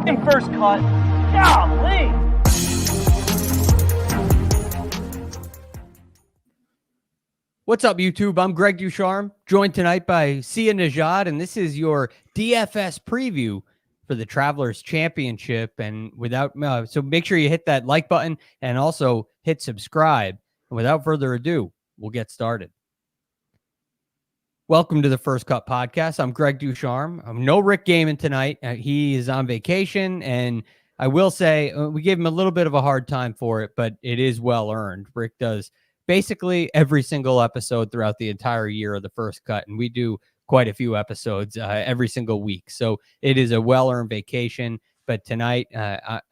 Hey, first cut. Golly. What's up, YouTube? I'm Greg DuCharme, joined tonight by Sia Nejad, and this is your DFS preview for the Travelers Championship. And so make sure you hit that like button and also hit subscribe. And without further ado, we'll get started. Welcome to the First Cut Podcast. I'm Greg DuCharme. No Rick Gaiman tonight. He is on vacation, and I will say we gave him a little bit of a hard time for it, but it is well earned. Rick does basically every single episode throughout the entire year of the First Cut, and we do quite a few episodes every single week. So it is a well-earned vacation. But tonight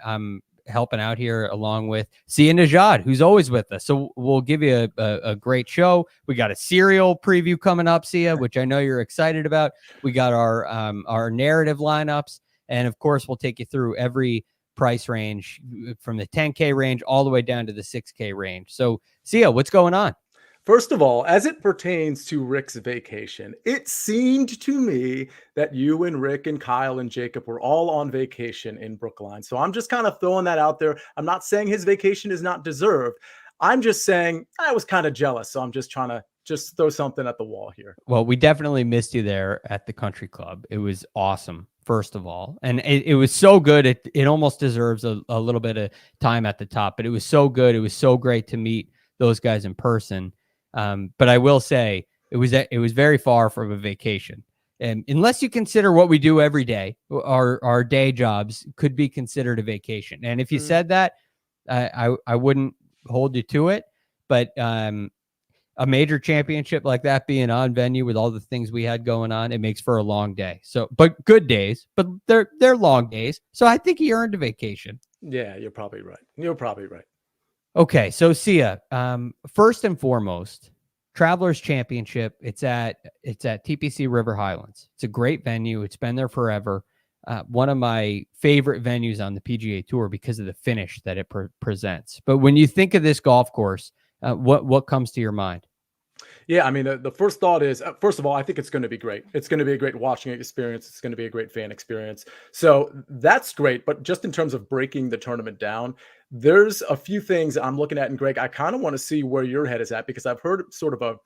I'm helping out here along with Sia Nejad, who's always with us. So we'll give you a great show. We got a serial preview coming up, Sia, which I know you're excited about. We got our narrative lineups, and of course we'll take you through every price range from the 10K range all the way down to the 6K range. So Sia, what's going on? First of all, as it pertains to Rick's vacation, it seemed to me that you and Rick and Kyle and Jacob were all on vacation in Brookline. So I'm just kind of throwing that out there. I'm not saying his vacation is not deserved. I'm just saying I was kind of jealous. So I'm just trying to throw something at the wall here. Well, we definitely missed you there at the country club. It was awesome, first of all. And it was so good. It almost deserves a little bit of time at the top, but it was so good. It was so great to meet those guys in person. But I will say it was very far from a vacation. And unless you consider what we do every day, our day jobs could be considered a vacation. And if you said that, I wouldn't hold you to it. But a major championship like that being on venue with all the things we had going on, it makes for a long day. So, but good days, but they're long days. So I think he earned a vacation. Yeah, you're probably right. Okay, so Sia, first and foremost, Travelers Championship. It's at TPC River Highlands. It's a great venue. It's been there forever. One of my favorite venues on the PGA Tour because of the finish that it presents. But when you think of this golf course, what comes to your mind? Yeah, I mean, the first thought is, first of all, I think it's going to be great. It's going to be a great watching experience. It's going to be a great fan experience. So that's great. But just in terms of breaking the tournament down, there's a few things I'm looking at. And Greg, I kind of want to see where your head is at, because I've heard sort of a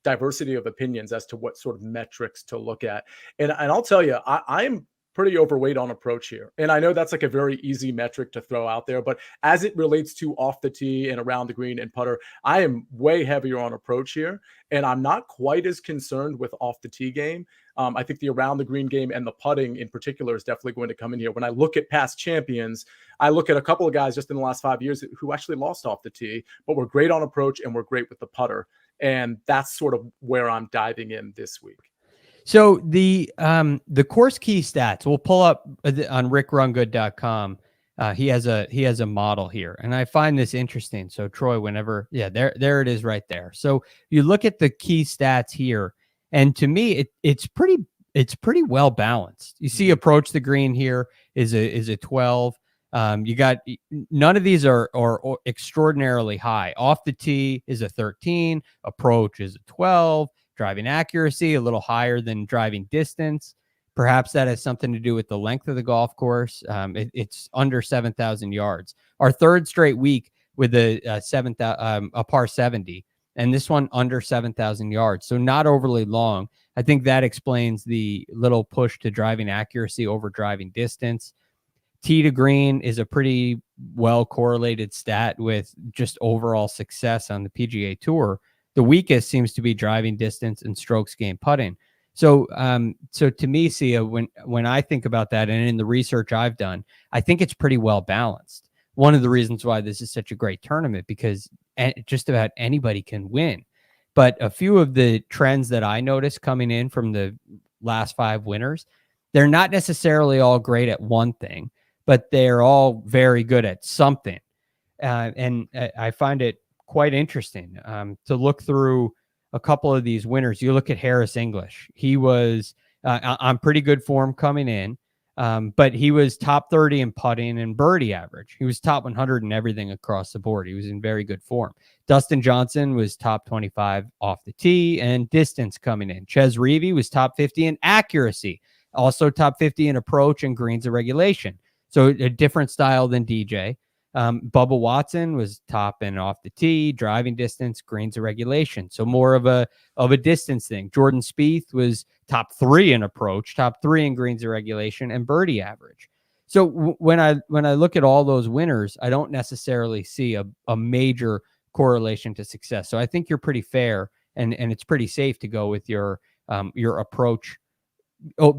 diversity of opinions as to what sort of metrics to look at. And I'll tell you, I am pretty overweight on approach here. And I know that's like a very easy metric to throw out there, but as it relates to off the tee and around the green and putter, I am way heavier on approach here. And I'm not quite as concerned with off the tee game. I think the around the green game and the putting in particular is definitely going to come in here. When I look at past champions, I look at a couple of guys just in the last 5 years who actually lost off the tee, but were great on approach and were great with the putter. And that's sort of where I'm diving in this week. So the course key stats we'll pull up on rickrungood.com. He has a model here, and I find this interesting. So Troy, whenever, there it is right there. So you look at the key stats here, and to me, it's pretty well balanced. You see, approach the green here is a 12. You got none of these are extraordinarily high. Off the tee is a 13. Approach is a 12. Driving accuracy a little higher than driving distance. Perhaps that has something to do with the length of the golf course. It's under 7,000 yards. Our third straight week with a par 70, and this one under 7,000 yards. So not overly long. I think that explains the little push to driving accuracy over driving distance. Tee to green is a pretty well correlated stat with just overall success on the PGA Tour. The weakest seems to be driving distance and strokes gained putting. So to me, Sia, when I think about that, and in the research I've done, I think it's pretty well balanced. One of the reasons why this is such a great tournament, because just about anybody can win. But a few of the trends that I noticed coming in from the last 5 winners, they're not necessarily all great at one thing, but they're all very good at something. And I find it quite interesting to look through a couple of these winners. You look at Harris English. He was on pretty good form coming in, but he was top 30 in putting and birdie average. He was top 100 in everything across the board. He was in very good form. Dustin Johnson was top 25 off the tee and distance coming in. Ches Reavie was top 50 in accuracy, also top 50 in approach and greens and regulation. So a different style than DJ. Bubba Watson was top and off the tee, driving distance, greens and regulation. So more of a distance thing. Jordan Spieth was top 3 in approach, top 3 in greens and regulation, and birdie average. So when I look at all those winners, I don't necessarily see a major correlation to success. So I think you're pretty fair, and it's pretty safe to go with your approach,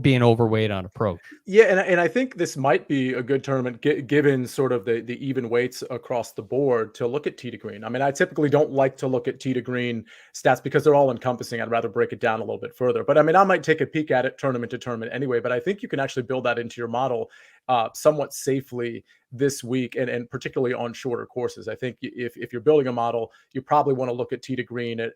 being overweight on approach. Yeah, and I think this might be a good tournament given sort of the even weights across the board to look at tee to green. I mean, I typically don't like to look at tee to green stats because they're all encompassing. I'd rather break it down a little bit further. But I mean, I might take a peek at it tournament to tournament anyway. But I think you can actually build that into your model somewhat safely this week, and particularly on shorter courses. I think if you're building a model, you probably want to look at tee to green at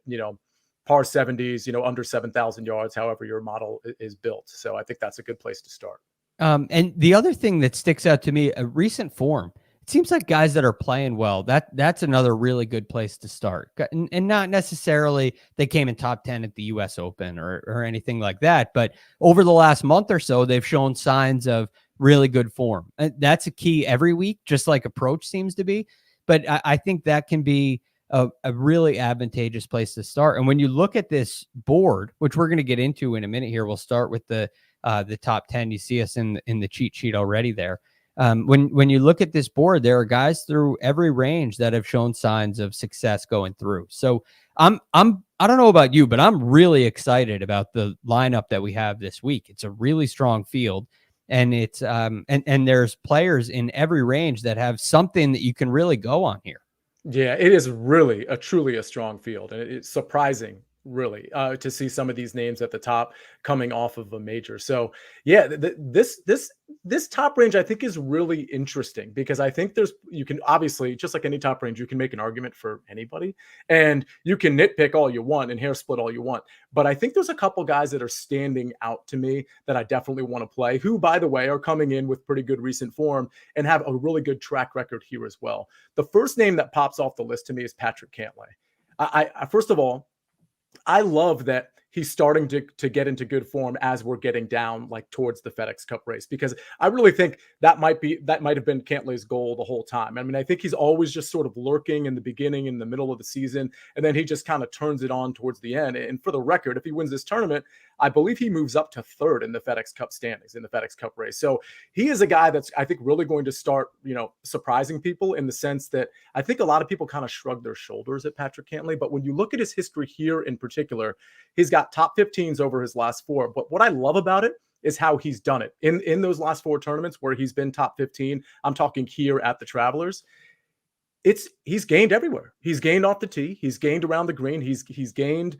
par 70s, under 7,000 yards, however your model is built. So I think that's a good place to start. And the other thing that sticks out to me, a recent form. It seems like guys that are playing well, that's another really good place to start. And not necessarily they came in top 10 at the US Open or anything like that, but over the last month or so, they've shown signs of really good form. And that's a key every week, just like approach seems to be. But I think that can be a really advantageous place to start. And when you look at this board, which we're going to get into in a minute here, we'll start with the top 10. You see us in the cheat sheet already there. When you look at this board, there are guys through every range that have shown signs of success going through. So I don't know about you, but I'm really excited about the lineup that we have this week. It's a really strong field, and it's and there's players in every range that have something that you can really go on here. Yeah, it is really truly a strong field, and it's surprising, really, to see some of these names at the top coming off of a major. So, yeah, this top range I think is really interesting because I think you can obviously, just like any top range, you can make an argument for anybody, and you can nitpick all you want and hair split all you want. But I think there's a couple guys that are standing out to me that I definitely want to play, who, by the way, are coming in with pretty good recent form and have a really good track record here as well. The first name that pops off the list to me is Patrick Cantlay. I first of all, I love that he's starting to get into good form as we're getting down like towards the FedEx Cup race, because I really think that might have been Cantlay's goal the whole time. I mean, I think he's always just sort of lurking in the beginning, in the middle of the season, and then he just kind of turns it on towards the end. And for the record, if he wins this tournament, I believe he moves up to 3rd in the FedEx Cup standings, in the FedEx Cup race. So he is a guy that's, I think, really going to start, surprising people, in the sense that I think a lot of people kind of shrug their shoulders at Patrick Cantlay. But when you look at his history here in particular, he's got top 15s over his last 4. But what I love about it is how he's done it in those last 4 tournaments where he's been top 15. I'm talking here at the Travelers. He's gained everywhere. He's gained off the tee. He's gained around the green. He's gained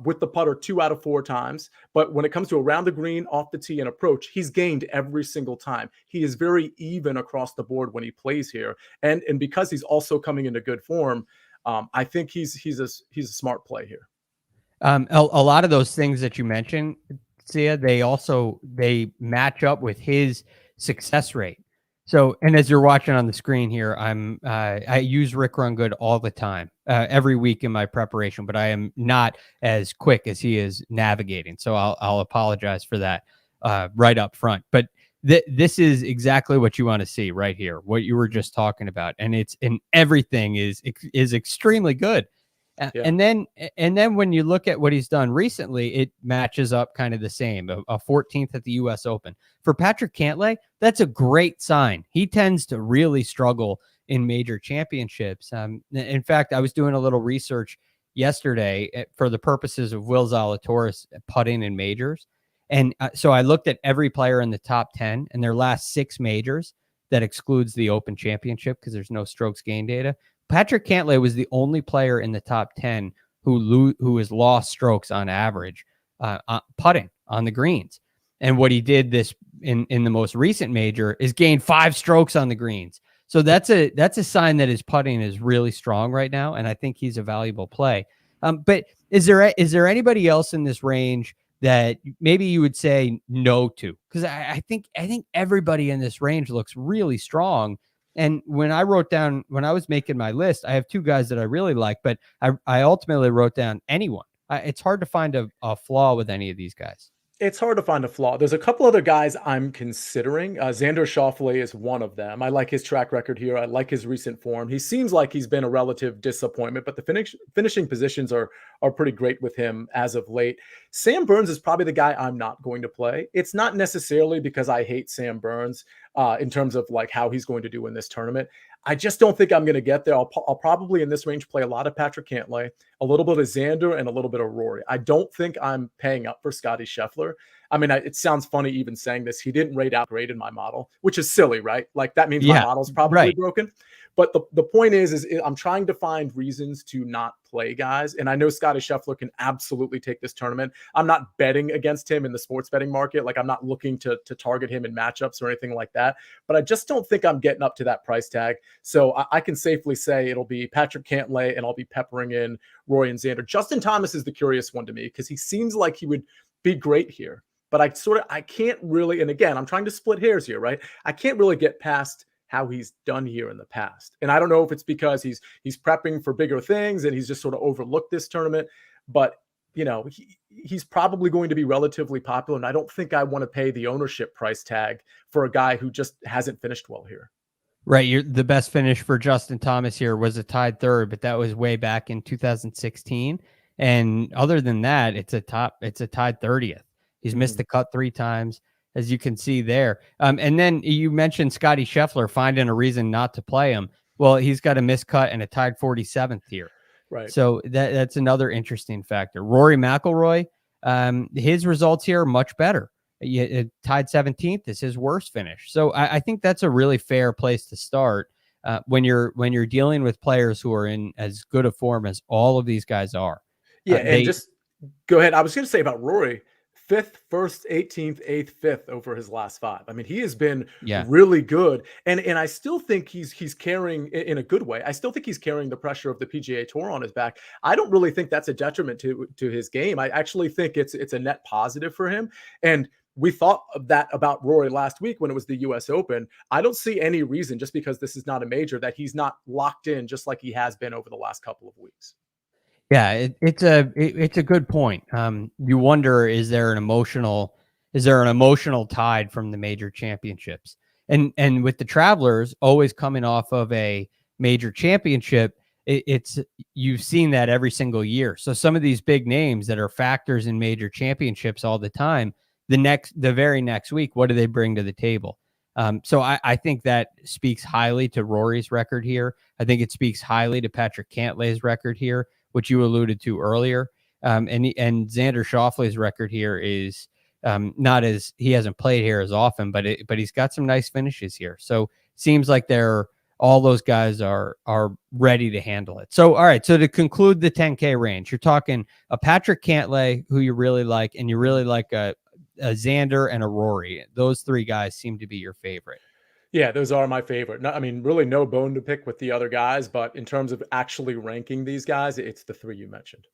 with the putter 2 out of 4 times. But when it comes to around the green, off the tee, and approach, he's gained every single time. He is very even across the board when he plays here. And because he's also coming into good form, I think he's a smart play here. A lot of those things that you mentioned, Sia, they match up with his success rate. So, and as you're watching on the screen here, I use Rick Rungood all the time, every week in my preparation, but I am not as quick as he is navigating. So I'll apologize for that right up front. But this is exactly what you want to see right here, what you were just talking about, and everything is extremely good. Yeah. And then when you look at what he's done recently, it matches up kind of the same. A 14th at the US Open. For Patrick Cantlay, that's a great sign. He tends to really struggle in major championships. In fact, I was doing a little research yesterday for the purposes of Will Zalatoris putting in majors. And so I looked at every player in the top 10 and their last 6 majors. That excludes the Open Championship because there's no strokes gain data. Patrick Cantlay was the only player in the top 10 who has lost strokes on average putting on the greens. And what he did this in the most recent major is gain 5 strokes on the greens. So that's a sign that his putting is really strong right now, and I think he's a valuable play. But is there anybody else in this range that maybe you would say no to? Because I think everybody in this range looks really strong. And when I was making my list, I have 2 guys that I really like, but I ultimately wrote down anyone. It's hard to find a flaw with any of these guys. It's hard to find a flaw. There's a couple other guys I'm considering. Xander Schauffele is one of them. I like his track record here. I like his recent form. He seems like he's been a relative disappointment, but the finishing positions are pretty great with him as of late. Sam Burns is probably the guy I'm not going to play. It's not necessarily because I hate Sam Burns in terms of like how he's going to do in this tournament. I just don't think I'm going to get there. I'll probably in this range play a lot of Patrick Cantlay, a little bit of Xander, and a little bit of Rory. I don't think I'm paying up for Scotty Scheffler. I mean, it sounds funny even saying this. He didn't rate out great in my model, which is silly, right? Like that means my model's probably broken. But the point is I'm trying to find reasons to not play guys. And I know Scotty Scheffler can absolutely take this tournament. I'm not betting against him in the sports betting market. Like I'm not looking to target him in matchups or anything like that. But I just don't think I'm getting up to that price tag. So I can safely say it'll be Patrick Cantlay and I'll be peppering in Rory and Xander. Justin Thomas is the curious one to me because he seems like he would be great here. But I can't really, and again, I'm trying to split hairs here, right? I can't really get past how he's done here in the past. And I don't know if it's because he's prepping for bigger things and he's just sort of overlooked this tournament, but you know, he's probably going to be relatively popular. And I don't think I want to pay the ownership price tag for a guy who just hasn't finished well here. Right. The best finish for Justin Thomas here was a tied third, but that was way back in 2016. And other than that, it's a tied 30th. He's missed the cut 3 times, as you can see there. And then you mentioned Scotty Scheffler finding a reason not to play him. Well, he's got a missed cut and a tied 47th here. Right. So that's another interesting factor. Rory McIlroy, his results here are much better. Tied 17th is his worst finish. So I think that's a really fair place to start when you're dealing with players who are in as good a form as all of these guys are. Yeah, and just go ahead. I was going to say about Rory, 5th, 1st, 18th, 8th, 5th over his last 5. I mean, he has been really good. And I still think he's carrying in a good way. I still think he's carrying the pressure of the PGA Tour on his back. I don't really think that's a detriment to his game. I actually think it's a net positive for him. And we thought of that about Rory last week when it was the US Open. I don't see any reason, just because this is not a major, that he's not locked in just like he has been over the last couple of weeks. Yeah, it's a good point. You wonder, is there an emotional tide from the major championships? And with the Travelers always coming off of a major championship, you've seen that every single year. So some of these big names that are factors in major championships all the time, the very next week, what do they bring to the table? So I think that speaks highly to Rory's record here. I think it speaks highly to Patrick Cantlay's record here, which you alluded to earlier. And Xander Schauffele's record here is not as, he hasn't played here as often, but he's got some nice finishes here. So seems like all those guys are ready to handle it. So, all right. So to conclude the 10K range, you're talking a Patrick Cantlay, who you really like, and you really like a Xander and a Rory. Those 3 guys seem to be your favorite. Yeah, those are my favorite. I mean, really no bone to pick with the other guys, but in terms of actually ranking these guys, it's the 3 you mentioned.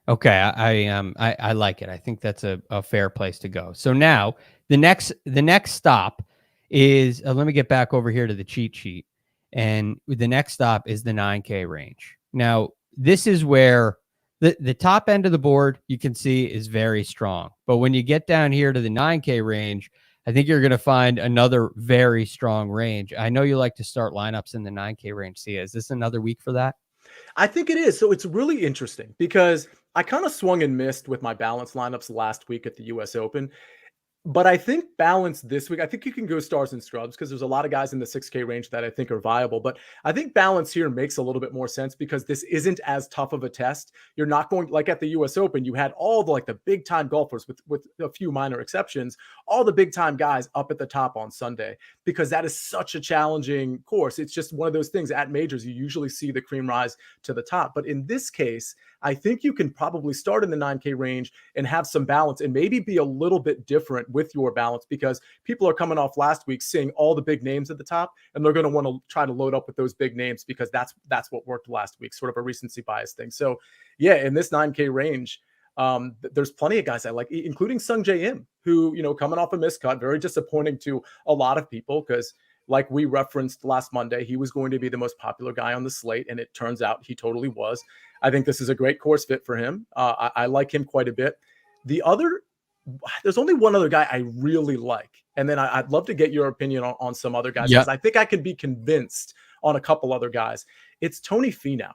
Okay, I like it. I think that's a fair place to go. So now the next stop is let me get back over here to the cheat sheet, and the next stop is the 9K range. Now this is where the top end of the board you can see is very strong, but when you get down here to the 9K range, I think you're going to find another very strong range. I know you like to start lineups in the 9K range. Sia, is this another week for that? I think it is. So it's really interesting because I kind of swung and missed with my balance lineups last week at the US Open. But I think balance this week, I think you can go stars and scrubs because there's a lot of guys in the 6K range that I think are viable. But I think balance here makes a little bit more sense because this isn't as tough of a test. You're not going, like at the US Open, you had all the big time golfers with a few minor exceptions, all the big time guys up at the top on Sunday, because that is such a challenging course. It's just one of those things at majors, you usually see the cream rise to the top. But in this case, I think you can probably start in the 9K range and have some balance and maybe be a little bit different with your balance, because people are coming off last week seeing all the big names at the top, and they're going to want to try to load up with those big names because that's what worked last week, sort of a recency bias thing. So yeah, in this 9K range, there's plenty of guys I like, including Sung Jae Im, who, coming off a miscut, very disappointing to a lot of people because, like we referenced last Monday, he was going to be the most popular guy on the slate, and it turns out he totally was. I think this is a great course fit for him. I like him quite a bit. The other there's only one other guy I really like. And then I'd love to get your opinion on some other guys, because I think I could be convinced on a couple other guys. It's Tony Finau.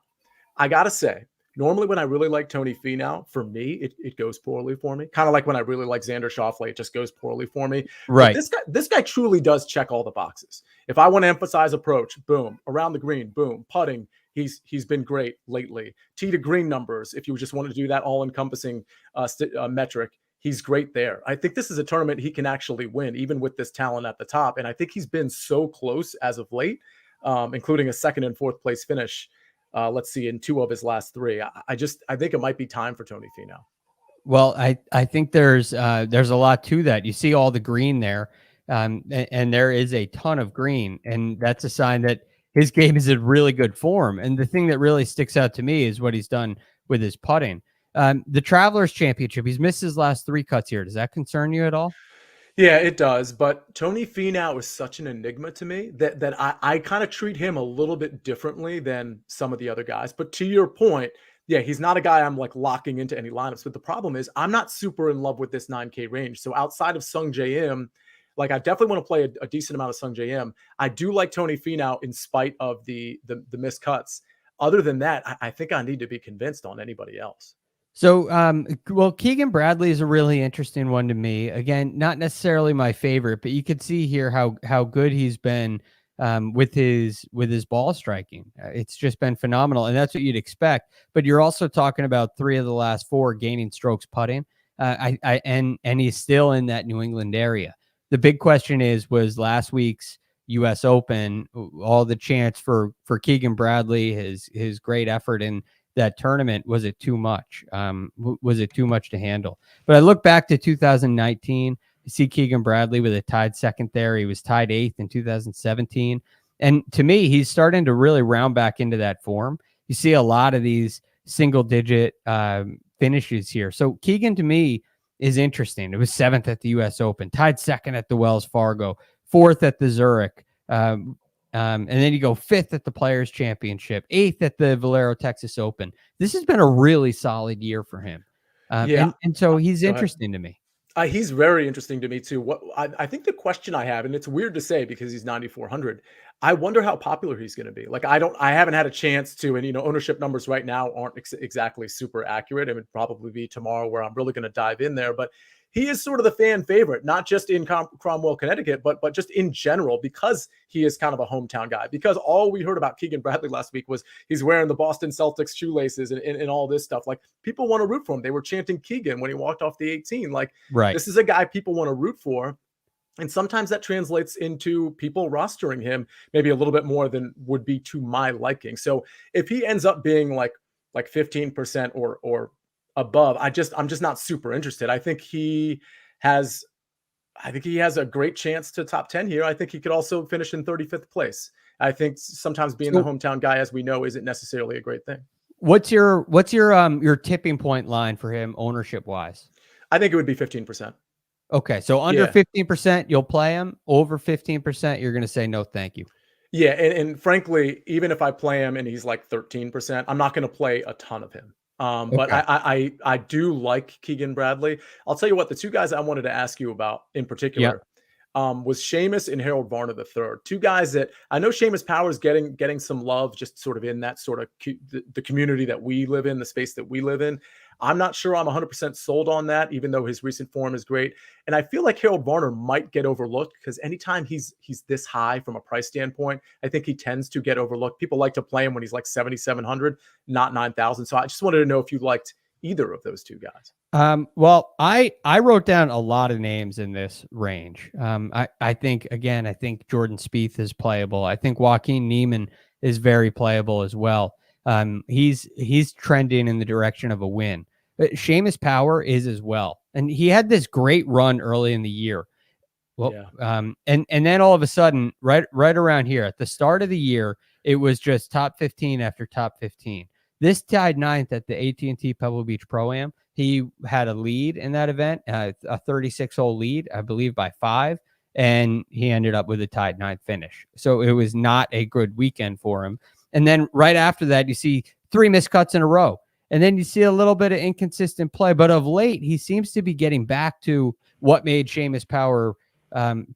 I got to say, normally when I really like Tony Finau, for me, it goes poorly for me. Kind of like when I really like Xander Schauffele, it just goes poorly for me. Right. But this guy truly does check all the boxes. If I want to emphasize approach, boom. Around the green, boom. Putting, he's been great lately. Tee to green numbers, if you just want to do that all-encompassing metric, he's great there. I think this is a tournament he can actually win, even with this talent at the top. And I think he's been so close as of late, including a second and fourth place finish. Let's see, in 2 of his last 3. I think it might be time for Tony Finau. Well, I think there's a lot to that. You see all the green there, and there is a ton of green, and that's a sign that his game is in really good form. And the thing that really sticks out to me is what he's done with his putting. The Travelers Championship, he's missed his last 3 cuts here. Does that concern you at all? Yeah, it does. But Tony Finau is such an enigma to me that I kind of treat him a little bit differently than some of the other guys. But to your point, yeah, he's not a guy I'm like locking into any lineups. But the problem is I'm not super in love with this 9K range. So outside of Sung J M, like I definitely want to play a decent amount of Sung J M. I do like Tony Finau in spite of the missed cuts. Other than that, I think I need to be convinced on anybody else. So, well, Keegan Bradley is a really interesting one to me. Again, not necessarily my favorite, but you could see here how good he's been with his ball striking. It's just been phenomenal, and that's what you'd expect. But you're also talking about 3 of the last 4 gaining strokes putting, and he's still in that New England area. The big question was last week's U.S. Open, all the chance for Keegan Bradley, his great effort in that tournament, was it too much? Was it too much to handle? But I look back to 2019, you see Keegan Bradley with a tied second there. He was tied 8th in 2017. And to me, he's starting to really round back into that form. You see a lot of these single digit finishes here. So Keegan to me is interesting. It was 7th at the US Open, tied 2nd at the Wells Fargo, 4th at the Zurich. And then you go 5th at the Players Championship, 8th at the Valero Texas Open. This has been a really solid year for him. And so he's interesting to me. He's very interesting to me too. What I think the question I have, and it's weird to say because he's 9,400, I wonder how popular he's going to be. Like I haven't had a chance to, and ownership numbers right now aren't exactly super accurate. It would probably be tomorrow where I'm really going to dive in there, but he is sort of the fan favorite, not just in Cromwell, Connecticut, but just in general, because he is kind of a hometown guy. Because all we heard about Keegan Bradley last week was he's wearing the Boston Celtics shoelaces and all this stuff. Like people want to root for him. They were chanting Keegan when he walked off the 18. Like, right. This is a guy people want to root for. And sometimes that translates into people rostering him maybe a little bit more than would be to my liking. So if he ends up being like 15% or above, I'm just not super interested. I think he has a great chance to top 10 here. I think he could also finish in 35th place. I think sometimes being the hometown guy, as we know, isn't necessarily a great thing. What's your tipping point line for him ownership wise? I think it would be 15%. Okay. So under 15%, you'll play him. Over 15%, you're going to say no, thank you. Yeah. And frankly, even if I play him and he's like 13%, I'm not going to play a ton of him. But I do like Keegan Bradley. I'll tell you what, the 2 guys I wanted to ask you about in particular was Seamus and Harold Varner III. 2 guys that I know Seamus Power is getting some love just sort of in that sort of the community that we live in, the space that we live in. I'm not sure I'm 100% sold on that, even though his recent form is great. And I feel like Harold Varner might get overlooked because anytime he's this high from a price standpoint, I think he tends to get overlooked. People like to play him when he's like 7,700, not 9,000. So I just wanted to know if you liked either of those 2 guys. Well, I wrote down a lot of names in this range. I think Jordan Spieth is playable. I think Joaquin Niemann is very playable as well. He's trending in the direction of a win. But Seamus Power is as well. And he had this great run early in the year. Well, and then all of a sudden, right around here at the start of the year, it was just top 15 after top 15. This tied 9th at the AT&T Pebble Beach Pro-Am. He had a lead in that event, a 36-hole lead, I believe by 5, and he ended up with a tied 9th finish. So it was not a good weekend for him. And then right after that, you see 3 missed cuts in a row. And then you see a little bit of inconsistent play, but of late, he seems to be getting back to what made Seamus Power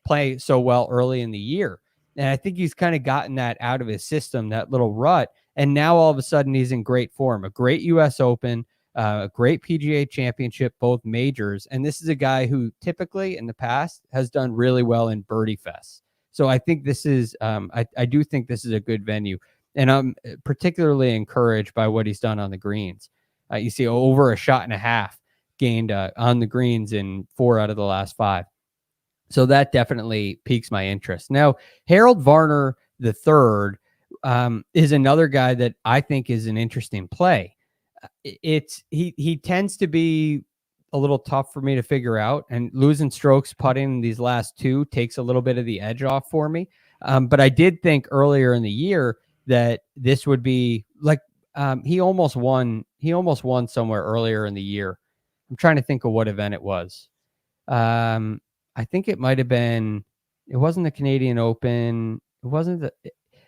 play so well early in the year. And I think he's kind of gotten that out of his system, that little rut. And now all of a sudden he's in great form, a great US Open, a great PGA championship, both majors. And this is a guy who typically in the past has done really well in birdie fests. So I think this is, I do think this is a good venue. And I'm particularly encouraged by what he's done on the greens. You see over a shot and a half gained on the greens in 4 out of the last 5. So that definitely piques my interest. Now, Harold Varner III is another guy that I think is an interesting play. He tends to be a little tough for me to figure out, and losing strokes putting these last 2 takes a little bit of the edge off for me. But I did think earlier in the year that this would be like he almost won somewhere earlier in the year. I'm trying to think of what event it was. I think it might have been, it wasn't the Canadian Open. It wasn't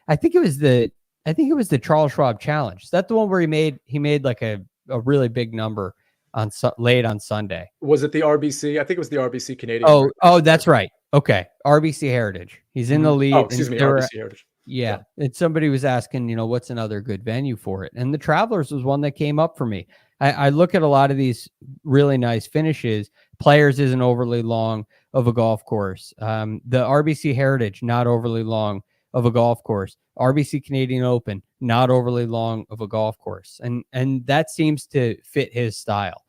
I think it was the Charles Schwab Challenge. Is that the one where he made like a really big number on late on Sunday? Was it the RBC? I think it was the RBC Canadian. Oh, that's right. Okay. RBC Heritage. He's in the lead. Oh, excuse me. RBC Heritage. Yeah. And somebody was asking, what's another good venue for it? And the Travelers was one that came up for me. I look at a lot of these really nice finishes. Players isn't overly long of a golf course. The RBC Heritage, not overly long of a golf course. RBC Canadian Open, not overly long of a golf course. And that seems to fit his style.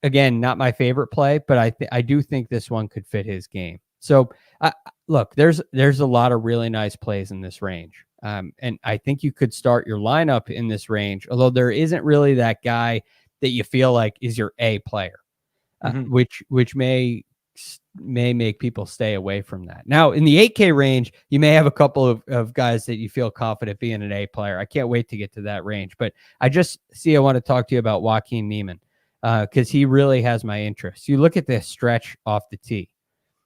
Again, not my favorite play, but I do think this one could fit his game. So look, there's a lot of really nice plays in this range. And I think you could start your lineup in this range, although there isn't really that guy that you feel like is your A player, which may make people stay away from that. Now, in the 8K range, you may have a couple of guys that you feel confident being an A player. I can't wait to get to that range, but I want to talk to you about Joaquin Niemann because he really has my interest. You look at this stretch off the tee.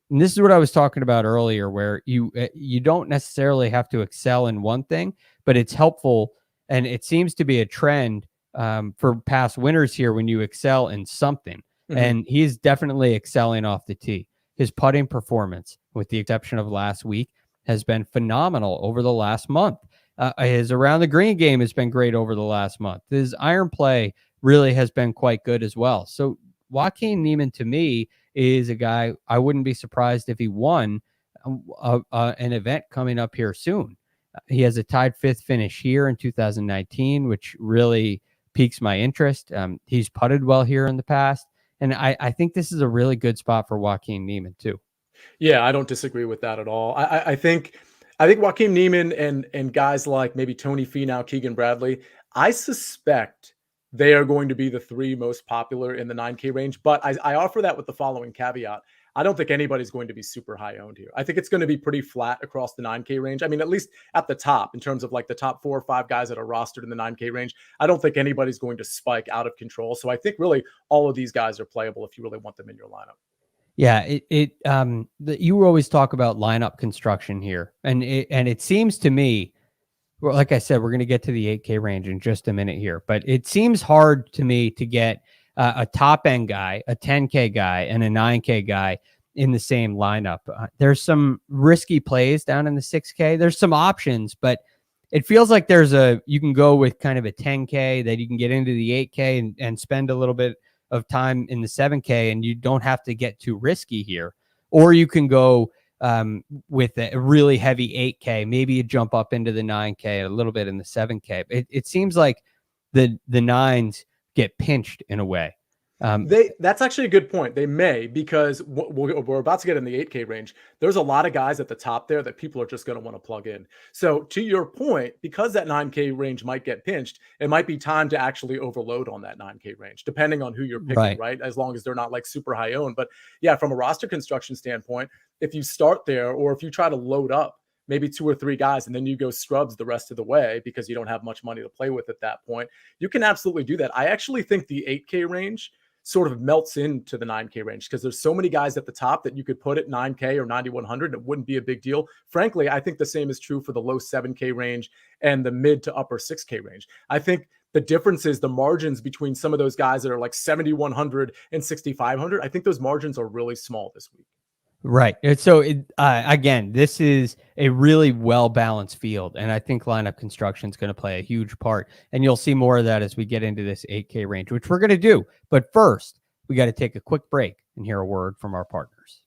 And this is what I was talking about earlier, where you don't necessarily have to excel in one thing, but it's helpful. And it seems to be a trend for past winners here when you excel in something. And he's definitely excelling off the tee. His putting performance, with the exception of last week, has been phenomenal over the last month. His around the green game has been great over the last month. His iron play really has been quite good as well. So Joaquin Niemann, to me, is a guy I wouldn't be surprised if he won an event coming up here soon. He has a tied 5th finish here in 2019, which really piques my interest. He's putted well here in the past. And I think this is a really good spot for Joaquin Niemann too. Yeah, I don't disagree with that at all. I think Joaquin Niemann and guys like maybe Tony Finau, Keegan Bradley, I suspect they are going to be the 3 most popular in the 9K range. But I offer that with the following caveat. I don't think anybody's going to be super high owned here. I think it's going to be pretty flat across the 9K range. I mean, at least at the top, in terms of like the top 4 or 5 guys that are rostered in the 9K range, I don't think anybody's going to spike out of control. So I think really all of these guys are playable if you really want them in your lineup. Yeah, you always talk about lineup construction here, and it seems to me, well, like I said, we're going to get to the 8K range in just a minute here, but it seems hard to me to get a top end guy, a 10K guy, and a 9K guy in the same lineup. There's some risky plays down in the 6K. There's some options, but it feels like you can go with kind of a 10K that you can get into the 8K and spend a little bit of time in the 7K, and you don't have to get too risky here. Or you can go with a really heavy 8K. Maybe you jump up into the 9K a little bit in the 7K. It seems like the 9s get pinched in a way. That's actually a good point. They may, because we're about to get in the 8K range. There's a lot of guys at the top there that people are just going to want to plug in. So to your point, because that 9K range might get pinched, it might be time to actually overload on that 9K range, depending on who you're picking, right? As long as they're not like super high owned. But yeah, from a roster construction standpoint, if you start there, or if you try to load up maybe 2 or 3 guys, and then you go scrubs the rest of the way because you don't have much money to play with at that point, you can absolutely do that. I actually think the 8K range sort of melts into the 9K range because there's so many guys at the top that you could put at 9K or 9,100. It wouldn't be a big deal. Frankly, I think the same is true for the low 7K range and the mid to upper 6K range. I think the differences, the margins between some of those guys that are like 7,100 and 6,500, I think those margins are really small this week. Right. And so again, this is a really well-balanced field, and I think lineup construction is going to play a huge part. And you'll see more of that as we get into this 8K range, which we're going to do. But first, we got to take a quick break and hear a word from our partners.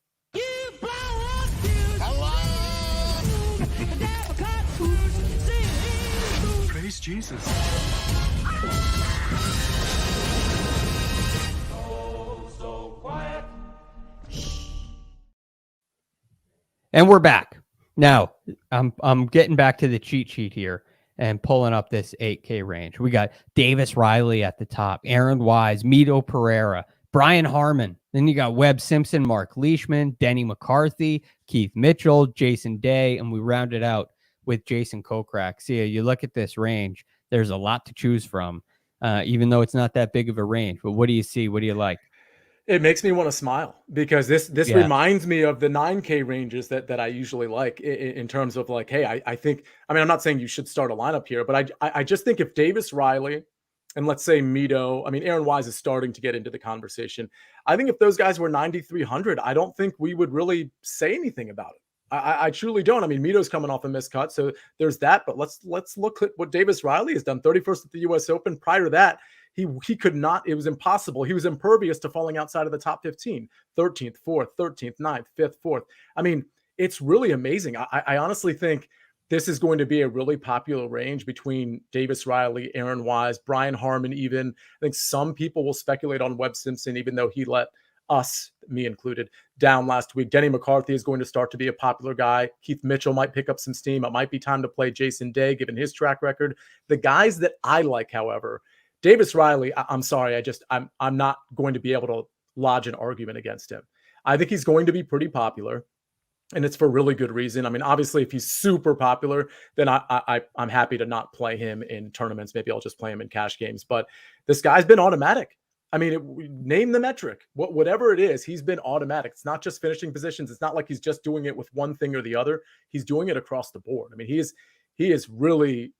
Praise Jesus. And we're back. Now, I'm getting back to the cheat sheet here and pulling up this 8K range. We got Davis Riley at the top, Aaron Wise, Mito Pereira, Brian Harmon. Then you got Webb Simpson, Mark Leishman, Denny McCarthy, Keith Mitchell, Jason Day, and we rounded out with Jason Kokrak. See, you look at this range, there's a lot to choose from, even though it's not that big of a range. But what do you see? What do you like? It makes me want to smile because this reminds me of the 9K ranges that I usually like in terms of like, hey, I think, I mean, I'm not saying you should start a lineup here, but I just think if Davis Riley and let's say Mito, I mean, Aaron Wise is starting to get into the conversation. I think if those guys were 9,300, I don't think we would really say anything about it. I truly don't. I mean, Mito's coming off a missed cut, so there's that. But let's look at what Davis Riley has done. 31st at the U.S. Open. Prior to that, he could not. It was impossible. He was impervious to falling outside of the top 15. 13th, 4th, 13th, 9th, 5th, 4th. I mean, it's really amazing. I honestly think this is going to be a really popular range between Davis Riley, Aaron Wise, Brian Harmon. Even I think some people will speculate on Webb Simpson, even though he let us, me included, down last week. Denny McCarthy is going to start to be a popular guy. Keith Mitchell might pick up some steam. It might be time to play Jason Day, given his track record. The guys that I like, however, Davis Riley, I'm sorry, I'm not going to be able to lodge an argument against him. I think he's going to be pretty popular, and it's for really good reason. I mean, obviously, if he's super popular, then I'm happy to not play him in tournaments. Maybe I'll just play him in cash games. But this guy's been automatic. I mean, name the metric, whatever it is, he's been automatic. It's not just finishing positions. It's not like he's just doing it with one thing or the other. He's doing it across the board. I mean, he is really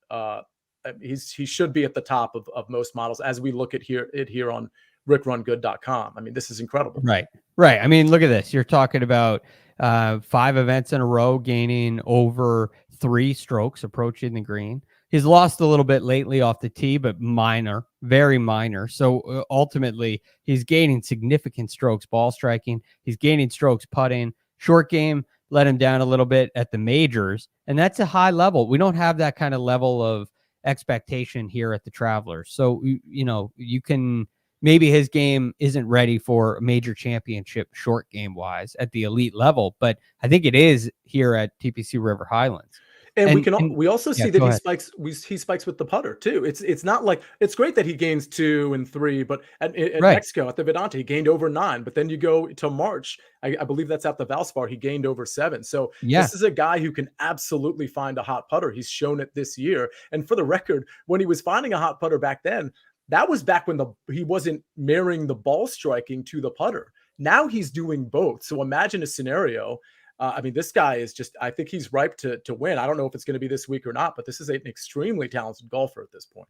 he should be at the top of most models as we look at here on rickrungood.com. I mean, this is incredible. Right. I mean, look at this. You're talking about 5 events in a row, gaining over 3 strokes approaching the green. He's lost a little bit lately off the tee, but minor, very minor. So ultimately, he's gaining significant strokes ball striking. He's gaining strokes putting. Short game let him down a little bit at the majors, and that's a high level. We don't have that kind of level of expectation here at the Travelers. So, you can maybe his game isn't ready for a major championship short game wise at the elite level, but I think it is here at TPC River Highlands. And we also see that he spikes with the putter too. It's not like it's great that he gains 2 and 3, but at right. Mexico at the Vedanta he gained over 9. But then you go to March, I believe that's at the Valspar, he gained over 7. So This is a guy who can absolutely find a hot putter. He's shown it this year. And for the record, when he was finding a hot putter back then, that was back when he wasn't marrying the ball striking to the putter. Now he's doing both. So imagine a scenario. I mean, this guy is just, I think he's ripe to win. I don't know if it's going to be this week or not, but this is an extremely talented golfer at this point.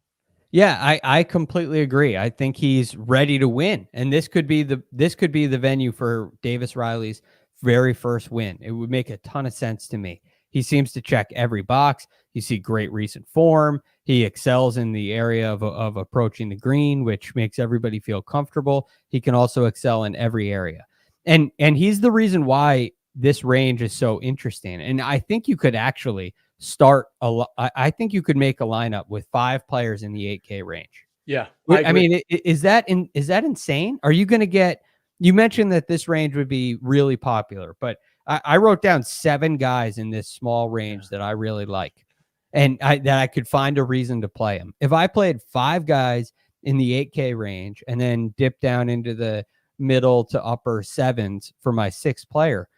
Yeah, I completely agree. I think he's ready to win. And this could be the venue for Davis Riley's very first win. It would make a ton of sense to me. He seems to check every box. You see great recent form. He excels in the area of approaching the green, which makes everybody feel comfortable. He can also excel in every area. And he's the reason why this range is so interesting. And I think you could actually I think you could make a lineup with 5 players in the 8K range. Yeah. I mean, is that insane? Are you going to get, you mentioned that this range would be really popular, but I wrote down 7 guys in this small range that I really like, and that I could find a reason to play them. If I played 5 guys in the 8K range and then dip down into the middle to upper 7s for my 6th player,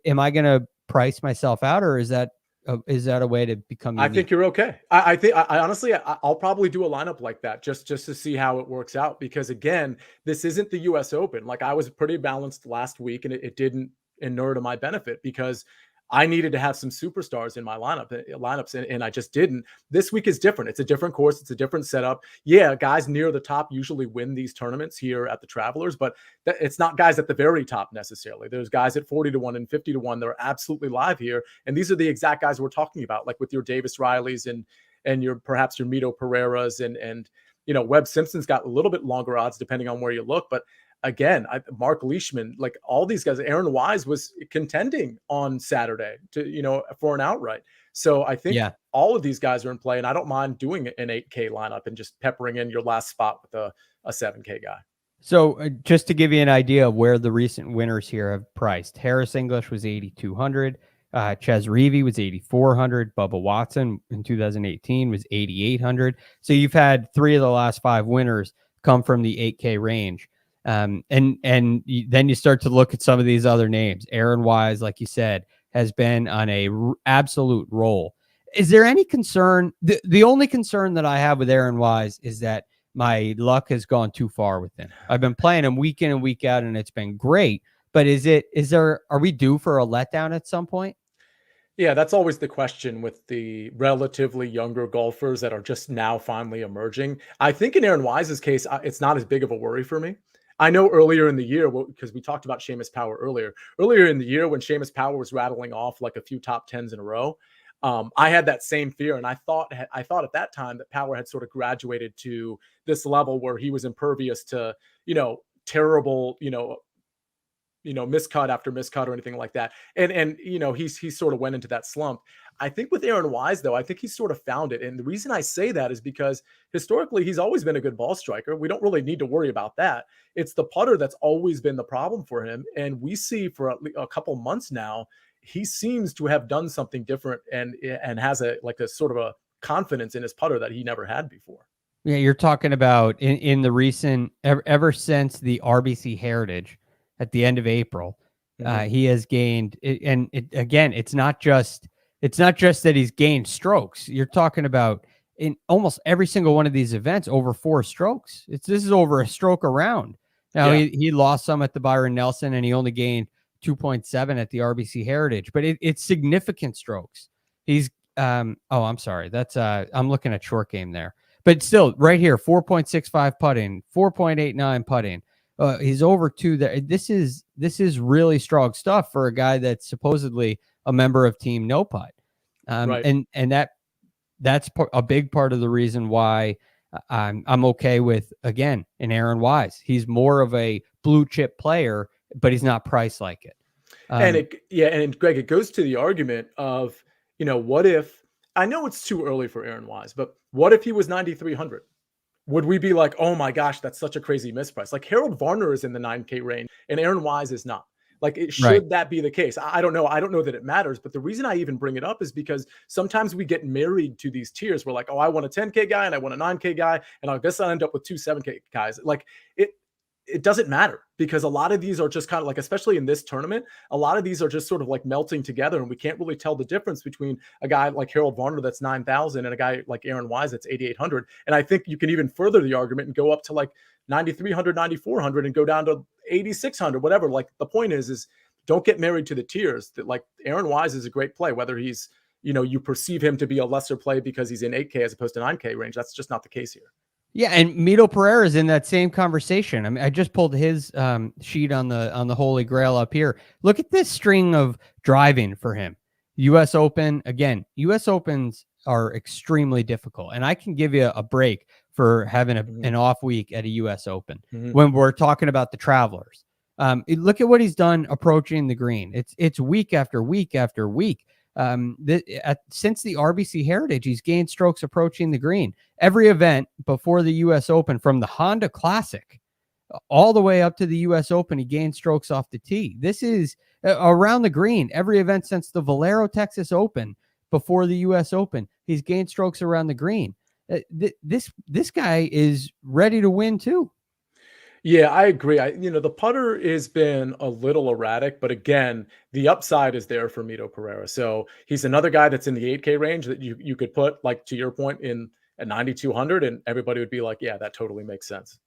am I going to price myself out, or is that a way to become unique? I think you're okay. I think I honestly, I'll probably do a lineup like that just to see how it works out. Because again, this isn't the US Open. Like, I was pretty balanced last week and it didn't inure to my benefit because I needed to have some superstars in my lineups, and I just didn't. This week is different. It's a different course. It's a different setup. Yeah, guys near the top usually win these tournaments here at the Travelers, but it's not guys at the very top necessarily. There's guys at 40 to 1 and 50 to 1 that are absolutely live here, and these are the exact guys we're talking about, like with your Davis Rileys and your perhaps your Mito Pereiras and Webb Simpson's got a little bit longer odds depending on where you look, but again, Mark Leishman, like all these guys, Aaron Wise was contending on Saturday for an outright. So I think all of these guys are in play, and I don't mind doing an 8K lineup and just peppering in your last spot with a 7K guy. So just to give you an idea of where the recent winners here have priced, Harris English was 8,200. Ches Reavie was 8,400. Bubba Watson in 2018 was 8,800. So you've had 3 of the last 5 winners come from the 8K range. And then you start to look at some of these other names. Aaron Wise, like you said, has been on a absolute roll. Is there any concern? The only concern that I have with Aaron Wise is that my luck has gone too far with him. I've been playing him week in and week out, and it's been great. But are we due for a letdown at some point? Yeah, that's always the question with the relatively younger golfers that are just now finally emerging. I think in Aaron Wise's case, it's not as big of a worry for me. I know earlier in the year, because we talked about Seamus Power earlier in the year when Seamus Power was rattling off like a few top 10s in a row, I had that same fear. And I thought at that time that Power had sort of graduated to this level where he was impervious to, terrible, miscut after miscut or anything like that. And he sort of went into that slump. I think with Aaron Wise, though, I think he's sort of found it. And the reason I say that is because historically, he's always been a good ball striker. We don't really need to worry about that. It's the putter that's always been the problem for him. And we see for a couple months now, he seems to have done something different and has a sort of a confidence in his putter that he never had before. Yeah, you're talking about in the recent, ever since the RBC Heritage at the end of April, he has gained, again, it's not just that he's gained strokes. You're talking about in almost every single one of these events over 4 strokes. This is over a stroke a round. Now he lost some at the Byron Nelson, and he only gained 2.7 at the RBC Heritage, but it's significant strokes. He's I'm sorry, that's I'm looking at short game there, but still right here, 4.65 putting, 4.89 putting. He's over 2 there. This is really strong stuff for a guy that's supposedly a member of Team No Putt. Right. And that's a big part of the reason why I'm okay with, again, an Aaron Wise. He's more of a blue chip player, but he's not priced like it. And Greg, it goes to the argument of, what if, I know it's too early for Aaron Wise, but what if he was 9,300? Would we be like, oh my gosh, that's such a crazy misprice? Like Harold Varner is in the 9K range and Aaron Wise is not. Like, should that be the case? I don't know. I don't know that it matters. But the reason I even bring it up is because sometimes we get married to these tiers. We're like, oh, I want a 10K guy and I want a 9K guy. And I guess I'll end up with 2 7K guys. Like it doesn't matter because a lot of these are just kind of like, especially in this tournament, a lot of these are just sort of like melting together. And we can't really tell the difference between a guy like Harold Varner that's 9,000 and a guy like Aaron Wise that's 8,800. And I think you can even further the argument and go up to like 9,300, 9,400 and go down to 8,600, whatever. Like the point is don't get married to the tiers. That like Aaron Wise is a great play, whether he's, you perceive him to be a lesser play because he's in 8K as opposed to 9K range. That's just not the case here. Yeah, and Mito Pereira is in that same conversation. I mean, I just pulled his sheet on the Holy Grail up here. Look at this string of driving for him. U.S. Open, again, U.S. Opens are extremely difficult, and I can give you a break for having an off week at a U.S. Open when we're talking about the Travelers. Look at what he's done approaching the green. It's week after week after week. Since the RBC Heritage, he's gained strokes approaching the green. Every event before the U.S. Open, from the Honda Classic all the way up to the U.S. Open, he gained strokes off the tee. This is around the green. Every event since the Valero Texas Open before the U.S. Open, he's gained strokes around the green. This guy is ready to win too. Yeah, I agree. The putter has been a little erratic, but again, the upside is there for Mito Pereira. So he's another guy that's in the 8K range that you could put, like to your point, in at 9,200, and everybody would be like, yeah, that totally makes sense.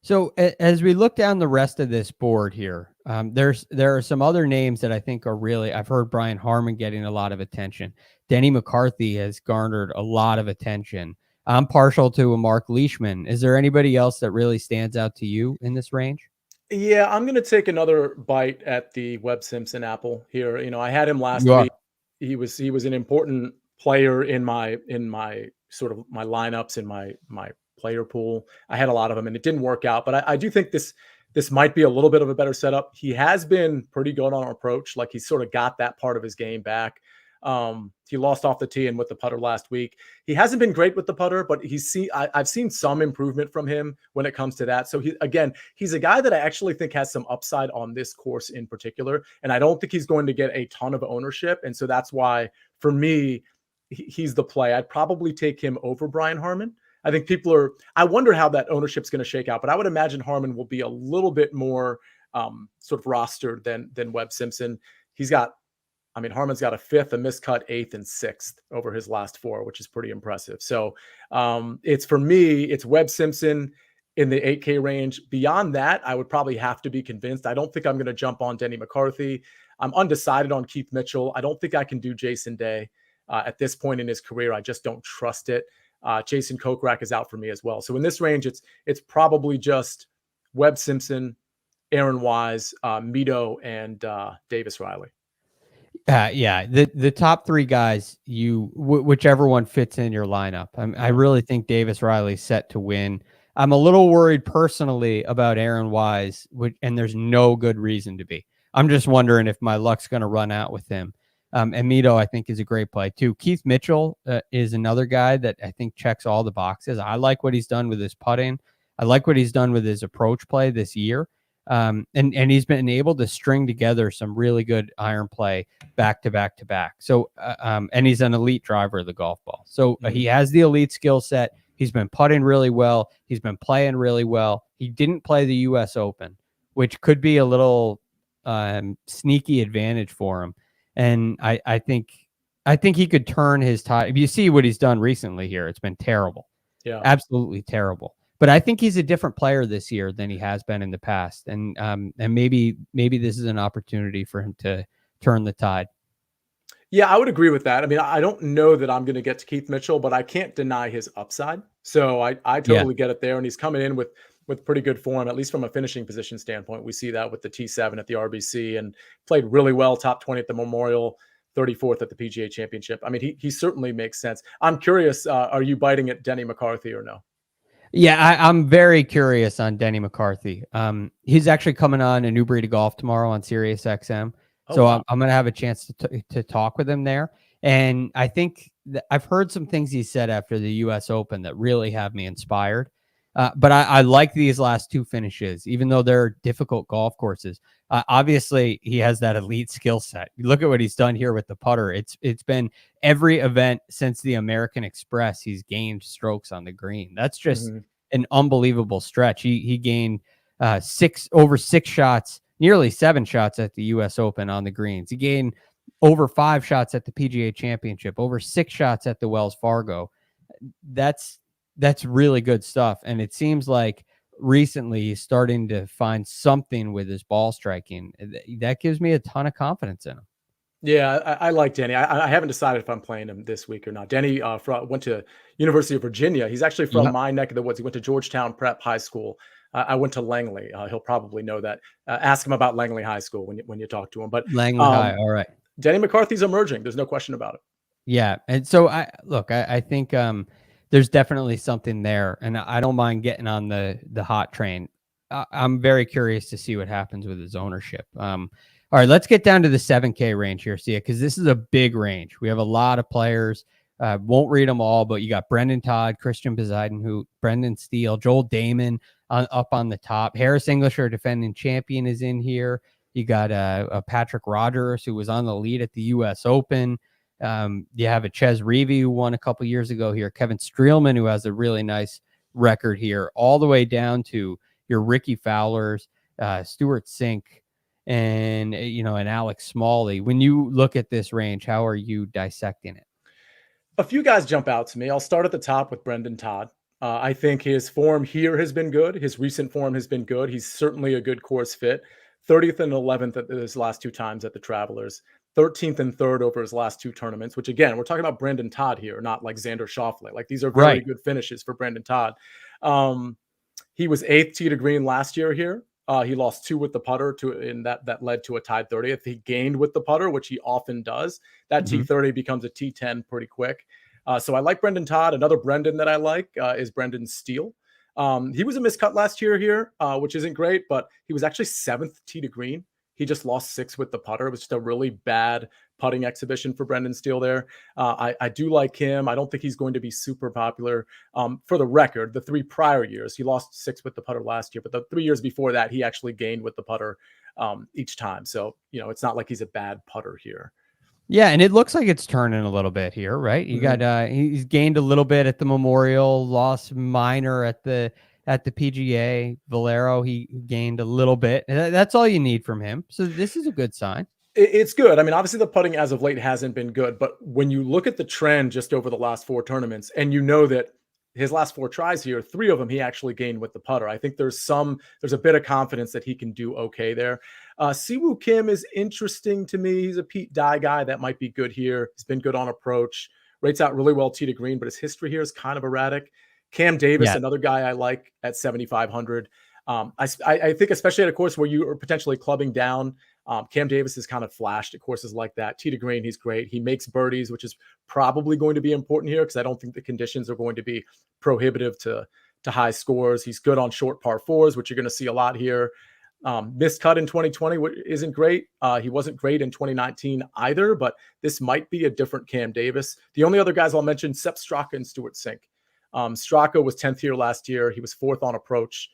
So as we look down the rest of this board here, there are some other names that I think are really, I've heard Brian Harman getting a lot of attention. Denny McCarthy has garnered a lot of attention. I'm partial to a Mark Leishman. Is there anybody else that really stands out to you in this range? Yeah, I'm going to take another bite at the Webb Simpson apple here. I had him last You are. week. He was an important player in my sort of my lineups in my player pool. I had a lot of them and it didn't work out, but I do think this might be a little bit of a better setup. He has been pretty good on approach. Like he's sort of got that part of his game back. He lost off the tee and with the putter last week. He hasn't been great with the putter, but I've seen some improvement from him when it comes to that. So he's a guy that I actually think has some upside on this course in particular. And I don't think he's going to get a ton of ownership. And so that's why for me, he's the play. I'd probably take him over Brian Harman. I think I wonder how that ownership's going to shake out, but I would imagine Harman will be a little bit more sort of rostered than Webb Simpson. Harman's got a fifth, a miscut, eighth, and sixth over his last four, which is pretty impressive. So for me, it's Webb Simpson in the 8K range. Beyond that, I would probably have to be convinced. I don't think I'm going to jump on Denny McCarthy. I'm undecided on Keith Mitchell. I don't think I can do Jason Day at this point in his career. I just don't trust it. Jason Kokrak is out for me as well. So in this range, it's probably just Webb Simpson, Aaron Wise, Mito, and Davis Riley. Yeah, the top three guys, whichever one fits in your lineup. I really think Davis Riley's set to win. I'm a little worried personally about Aaron Wise, and there's no good reason to be. I'm just wondering if my luck's going to run out with him. And Mito, I think, is a great play too. Keith Mitchell is another guy that I think checks all the boxes. I like what he's done with his putting. I like what he's done with his approach play this year. And he's been able to string together some really good iron play back to back to back. So, and he's an elite driver of the golf ball. So he has the elite skill set. He's been putting really well. He's been playing really well. He didn't play the US Open, which could be a little sneaky advantage for him. And I think he could turn his tide. If you see what he's done recently here, it's been terrible. Yeah, absolutely terrible. But I think he's a different player this year than he has been in the past. And maybe this is an opportunity for him to turn the tide. Yeah, I would agree with that. I mean, I don't know that I'm going to get to Keith Mitchell, but I can't deny his upside. So I totally get it there. And he's coming in with pretty good form, at least from a finishing position standpoint. We see that with the T7 at the RBC and played really well, top 20 at the Memorial, 34th at the PGA Championship. I mean, he certainly makes sense. I'm curious, are you biting at Denny McCarthy or no? Yeah, I'm very curious on Denny McCarthy. He's actually coming on a New Breed of Golf tomorrow on Sirius XM. So wow. I'm going to have a chance to talk with him there. And I think I've heard some things he said after the US Open that really have me inspired. But I like these last two finishes, even though they're difficult golf courses. Obviously, he has that elite skill set. You look at what he's done here with the putter. It's been every event since the American Express, he's gained strokes on the green. That's just an unbelievable stretch. He gained over 6 shots, nearly 7 shots at the US Open on the greens. He gained over 5 shots at the PGA Championship, over 6 shots at the Wells Fargo. That's really good stuff. And it seems like recently he's starting to find something with his ball striking. That gives me a ton of confidence in him. Yeah, I like Denny. I haven't decided if I'm playing him this week or not. Denny went to University of Virginia. He's actually from my neck of the woods. He went to Georgetown Prep High School. I went to Langley. He'll probably know that. Ask him about Langley High School when you talk to him. But Langley High, all right. Denny McCarthy's emerging. There's no question about it. Yeah, and so I think there's definitely something there, and I don't mind getting on the hot train. I'm very curious to see what happens with his ownership. All right, let's get down to the 7K range here, Sia, because this is a big range. We have a lot of players. Won't read them all, but you got Brendan Todd, Christian Bezuidenhout, Brendan Steele, Joel Damon up on the top. Harris English, our defending champion, is in here. You got Patrick Rogers, who was on the lead at the U.S. Open. You have a Ches Reavie, who won a couple years ago here. Kevin Streelman, who has a really nice record here, all the way down to your Ricky Fowlers, Stuart Sink, and Alex Smalley. When you look at this range, how are you dissecting it? A few guys jump out to me. I'll start at the top with Brendan Todd. I think his form here has been good. His recent form has been good. He's certainly a good course fit. 30th and 11th at his last 2 times at the Travelers. 13th and 3rd over his last 2 tournaments, which again, we're talking about Brandon Todd here, not like Xander Schauffele. Like these are very Right. good finishes for Brandon Todd. He was 8th tee to green last year here. He lost 2 with the putter that led to a tied 30th. He gained with the putter, which he often does. That T30 becomes a T10 pretty quick. So I like Brendan Todd. Another Brendan that I like is Brendan Steele. He was a miscut last year here, which isn't great, but he was actually 7th tee to green. He just lost 6 with the putter. It was just a really bad putting exhibition for Brendan Steele there. I do like him. I don't think he's going to be super popular. For the record, the 3 prior years, he lost 6 with the putter last year, but the 3 years before that, he actually gained with the putter each time. So, it's not like he's a bad putter here. Yeah, and it looks like it's turning a little bit here, right? You got he's gained a little bit at the Memorial, lost minor at the PGA. Valero, he gained a little bit. That's all you need from him. So this is a good sign. It's good. I mean, obviously the putting as of late hasn't been good, but when you look at the trend just over the last 4 tournaments, and that his last 4 tries here, 3 of them he actually gained with the putter. I think there's a bit of confidence that he can do okay there. Siwoo Kim is interesting to me. He's a Pete Dye guy that might be good here. He's been good on approach, rates out really well tee to green, but his history here is kind of erratic. Cam Davis, another guy I like at 7,500. I think especially at a course where you are potentially clubbing down, Cam Davis has kind of flashed at courses like that. Tee to green, he's great. He makes birdies, which is probably going to be important here because I don't think the conditions are going to be prohibitive to high scores. He's good on short par 4s, which you're going to see a lot here. Missed cut in 2020 isn't great. He wasn't great in 2019 either, but this might be a different Cam Davis. The only other guys I'll mention, Sepp Straka and Stuart Sink. Straka was 10th here last year. He was 4th on approach,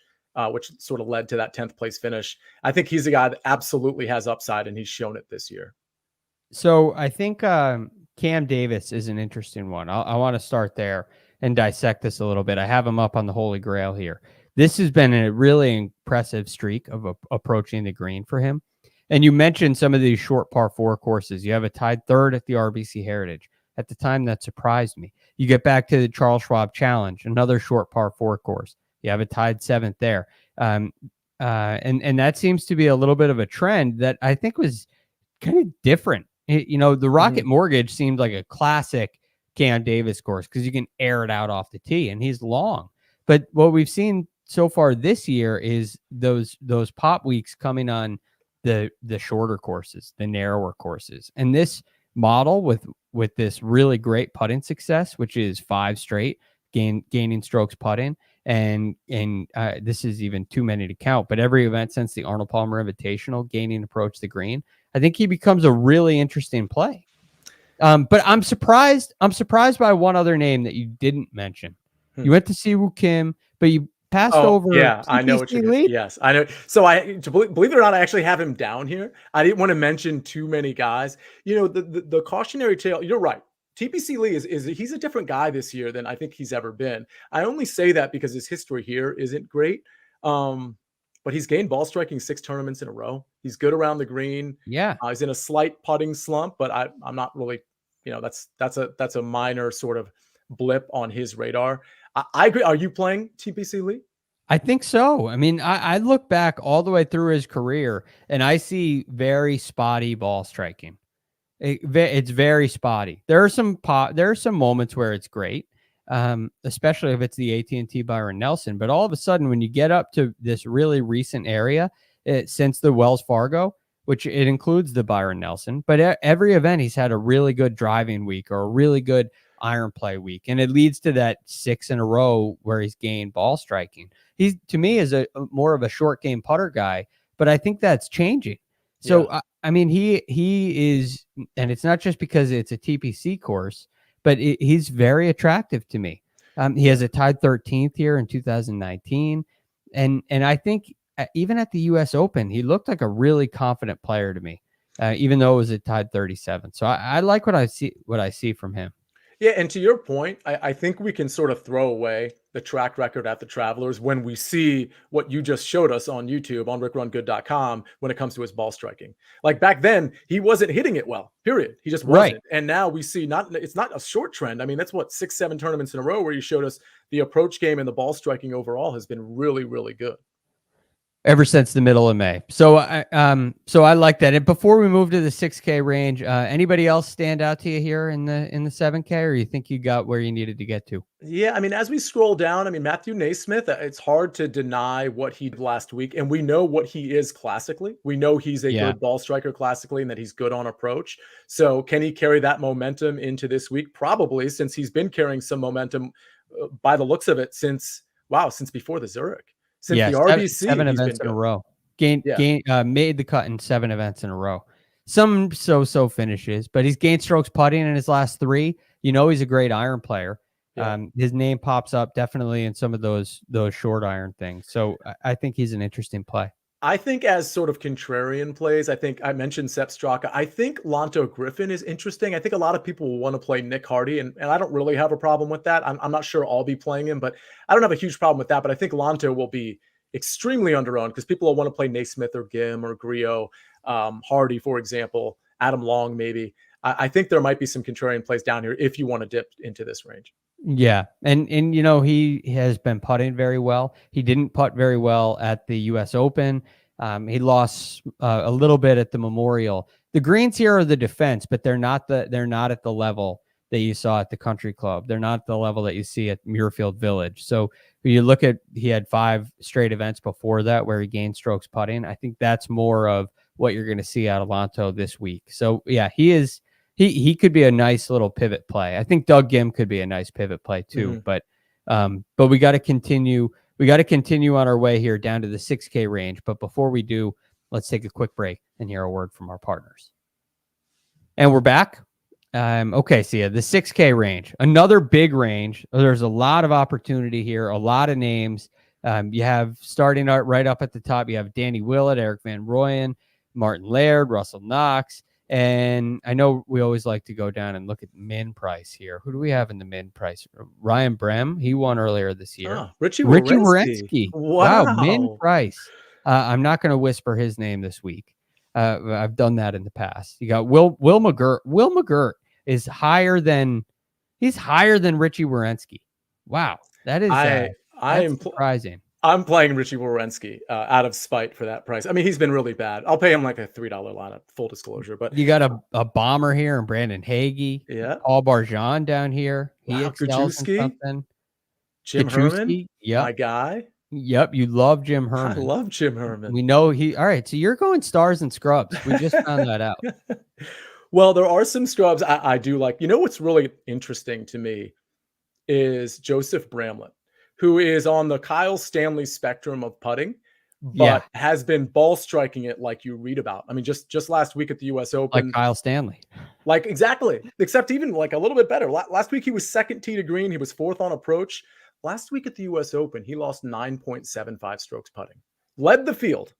which sort of led to that 10th place finish. I think he's a guy that absolutely has upside, and he's shown it this year. So I think Cam Davis is an interesting one. I want to start there and dissect this a little bit. I have him up on the Holy Grail here. This has been a really impressive streak of approaching the green for him. And you mentioned some of these short par 4 courses. You have a tied 3rd at the RBC Heritage. At the time, that surprised me. You get back to the Charles Schwab Challenge, another short par 4 course. You have a tied 7th there. And that seems to be a little bit of a trend that I think was kind of different. The Rocket Mortgage seemed like a classic Cam Davis course because you can air it out off the tee, and he's long. But what we've seen so far this year is those pop weeks coming on the shorter courses, the narrower courses. And this model with this really great putting success, which is 5 straight gaining strokes putting, and this is even too many to count, but every event since the Arnold Palmer Invitational, gaining approach the green, I think he becomes a really interesting play. But I'm surprised by one other name that you didn't mention. You went to Siwoo Kim, but you passed over. Yeah, TPC I know what you did. Yes, I know. So believe it or not, I actually have him down here. I didn't want to mention too many guys. The cautionary tale. You're right. TPC Lee he's a different guy this year than I think he's ever been. I only say that because his history here isn't great. But he's gained ball striking 6 tournaments in a row. He's good around the green. Yeah, he's in a slight putting slump, but I'm not really. That's a minor sort of blip on his radar. I agree. Are you playing TPC Lee? I think so. I mean, I look back all the way through his career, and I see very spotty ball striking. It's very spotty. There are some moments where it's great, especially if it's the AT&T Byron Nelson. But all of a sudden, when you get up to this really recent area, since the Wells Fargo, which it includes the Byron Nelson, but every event he's had a really good driving week or a really good iron play week, and it leads to that 6 in a row where he's gained ball striking. He's, to me, is a more of a short game putter guy, but I think that's changing. So I mean, he is, and it's not just because it's a TPC course, but he's very attractive to me. He has a tied 13th here in 2019, and I think even at the U.S. Open, he looked like a really confident player to me, even though it was a tied 37th. So I like what I see from him. Yeah, and to your point, I think we can sort of throw away the track record at the Travelers when we see what you just showed us on YouTube on rickrungood.com when it comes to his ball striking. Like back then, he wasn't hitting it well, period. He just wasn't. Right. And now we see it's not a short trend. I mean, that's what 6-7 tournaments in a row where you showed us the approach game and the ball striking overall has been really, really good. Ever since the middle of May. So I like that. And before we move to the 6K range, anybody else stand out to you here in the 7K, or you think you got where you needed to get to? Yeah, I mean, as we scroll down, I mean, Matthew Naismith, it's hard to deny what he did last week. And we know what he is classically. We know he's a good ball striker classically and that he's good on approach. So can he carry that momentum into this week? Probably, since he's been carrying some momentum by the looks of it since before the Zurich. Since the RBC, seven events in a row. Made the cut in 7 events in a row. Some so finishes, but he's gained strokes putting in his last 3. You know, he's a great iron player. Yeah. His name pops up definitely in some of those short iron things. So I think he's an interesting play. I think as sort of contrarian plays, I think I mentioned Sepp Straka. I think Lanto Griffin is interesting. I think a lot of people will want to play Nick Hardy, and I don't really have a problem with that. I'm not sure I'll be playing him, but I don't have a huge problem with that. But I think Lanto will be extremely underowned because people will want to play Naismith or Gim or Griot, Hardy, for example, Adam Long, maybe. I think there might be some contrarian plays down here if you want to dip into this range. Yeah. And you know, he has been putting very well. He didn't putt very well at the US Open. He lost a little bit at the Memorial. The greens here are the defense, but they're not at the level that you saw at the Country Club. They're not the level that you see at Muirfield Village. So when you look at, he had 5 straight events before that where he gained strokes putting. I think that's more of what you're going to see out of Lanto this week. So yeah, he could be a nice little pivot play. I think Doug Gim could be a nice pivot play too, but we got to continue. We got to continue on our way here down to the 6K range. But before we do, let's take a quick break and hear a word from our partners. And we're back. Okay, Sia, the 6K range, another big range. There's a lot of opportunity here, a lot of names. You have starting out right up at the top, you have Danny Willett, Eric Van Rooyen, Martin Laird, Russell Knox. And I know we always like to go down and look at min price here. Who do we have in the min price? Ryan Brem, he won earlier this year. Richie Werenski. Wow, min price. I'm not going to whisper his name this week. I've done that in the past. You got Will McGirt. Will McGirt is higher than Richie Werenski. Wow, that is surprising. I'm playing Richie Werenski out of spite for that price. I mean, he's been really bad. I'll pay him like a $3 lineup, full disclosure. But you got a bomber here and Brandon Hagee. Yeah. Paul Barjan down here. He excels in something. Jim Herman. Yep. My guy. Yep. You love Jim Herman. I love Jim Herman. We know all right. So you're going stars and scrubs. We just found that out. Well, there are some scrubs I do like. You know, what's really interesting to me is Joseph Bramlett, who is on the Kyle Stanley spectrum of putting, but has been ball striking it like you read about. I mean, just last week at the US Open. Like Kyle Stanley. Like, exactly. Except even like a little bit better. Last week, he was 2nd tee to green. He was 4th on approach. Last week at the US Open, he lost 9.75 strokes putting. Led the field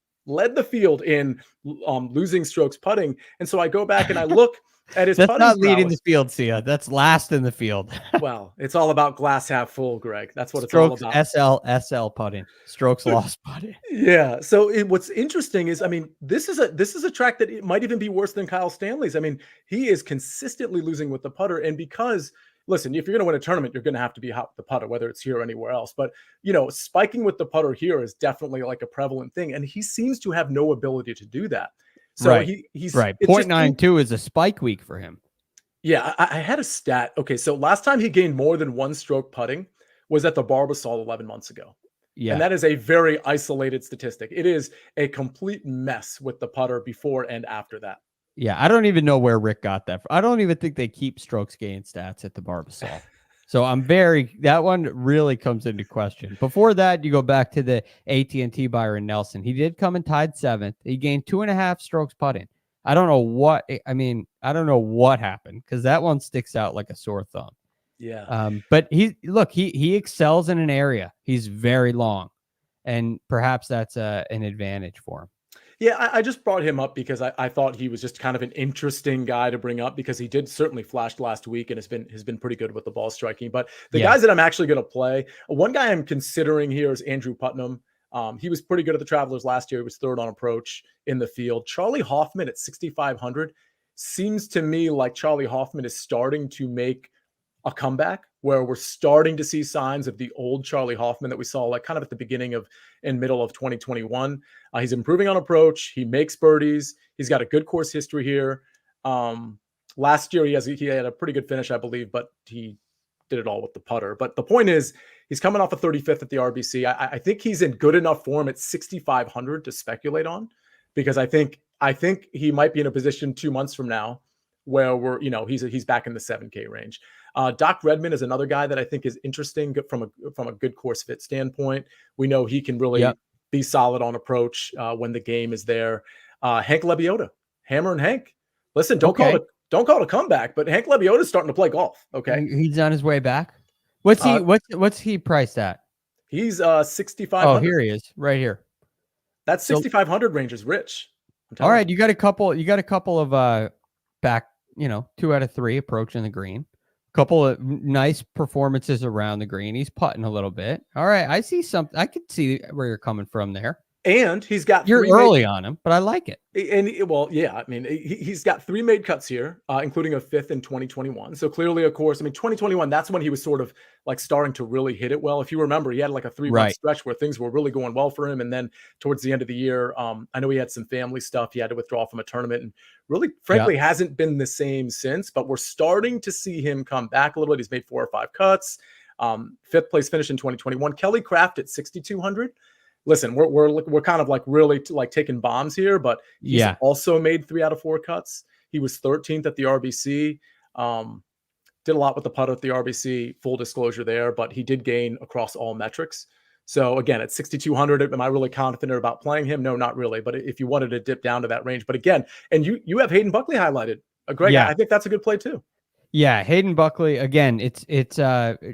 in losing strokes putting. And so I go back and I look at his That's putting not leading prowess. the field, Sia. That's last in the field. Well, it's all about glass half full, Greg. That's what it's all about. SL putting, strokes lost putting. Yeah. So what's interesting is, I mean, this is a track that it might even be worse than Kyle Stanley's. I mean, he is consistently losing with the putter, and because, listen, if you're going to win a tournament, you're going to have to be hot with the putter, whether it's here or anywhere else. But, you know, spiking with the putter here is definitely like a prevalent thing. And he seems to have no ability to do that. So he's right. 0.92 is a spike week for him. Yeah. I had a stat. Okay. So last time he gained more than 1 stroke putting was at the Barbasol 11 months ago. Yeah. And that is a very isolated statistic. It is a complete mess with the putter before and after that. Yeah, I don't even know where Rick got that from. I don't even think they keep strokes gain stats at the Barbasol. So that one really comes into question. Before that, you go back to the AT&T Byron Nelson. He did come and tied 7th. He gained 2.5 strokes putting. I don't know what happened because that one sticks out like a sore thumb. Yeah. But he excels in an area. He's very long, and perhaps that's an advantage for him. Yeah, I just brought him up because I thought he was just kind of an interesting guy to bring up because he did certainly flash last week and has been pretty good with the ball striking. But the Yeah. guys that I'm actually going to play, one guy I'm considering here is Andrew Putnam. He was pretty good at the Travelers last year. He was third on approach in the field. Charlie Hoffman at 6,500 seems to me like Charlie Hoffman is starting to make a comeback where we're starting to see signs of the old Charlie Hoffman that we saw like kind of at the beginning of and middle of 2021. He's improving on approach. He makes birdies. He's got a good course history here. Last year he had a pretty good finish, I believe, but he did it all with the putter. But the point is, he's coming off a 35th at the RBC. I think he's in good enough form at 6,500 to speculate on, because I think he might be in a position 2 months from now where he's back in the 7K range. Doc Redman is another guy that I think is interesting from a good course fit standpoint. We know he can really be solid on approach when the game is there. Hank Lebioda, Hammer and Hank. Listen, don't call it a comeback, but Hank Lebioda is starting to play golf. Okay, he's on his way back. What's he priced at? He's 6,500. Oh, here he is, right here. That 6,500 range is rich. All right, you got a couple of back, 2 out of 3 approaching the green. Couple of nice performances around the green. He's putting a little bit. All right, I see something. I could see where you're coming from there. And he's got you're early on him, but I like it. And I mean, he's got 3 made cuts here, including a 5th in 2021. So clearly, of course, 2021, that's when he was sort of like starting to really hit it well. If you remember, he had like a 3-month stretch where things were really going well for him. And then towards the end of the year, I know he had some family stuff. He had to withdraw from a tournament and really, frankly, hasn't been the same since. But we're starting to see him come back a little bit. He's made 4 or 5 cuts. 5th place finish in 2021. Kelly Craft at 6,200. Listen, we're kind of like really like taking bombs here, but he's also made 3 out of 4 cuts. He was 13th at the RBC. Did a lot with the putt at the RBC, full disclosure there, but he did gain across all metrics. So again, at 6,200, am I really confident about playing him? No, not really. But if you wanted to dip down to that range, but again, and you have Hayden Buckley highlighted. A great guy. I think that's a good play too. Yeah, Hayden Buckley, again, it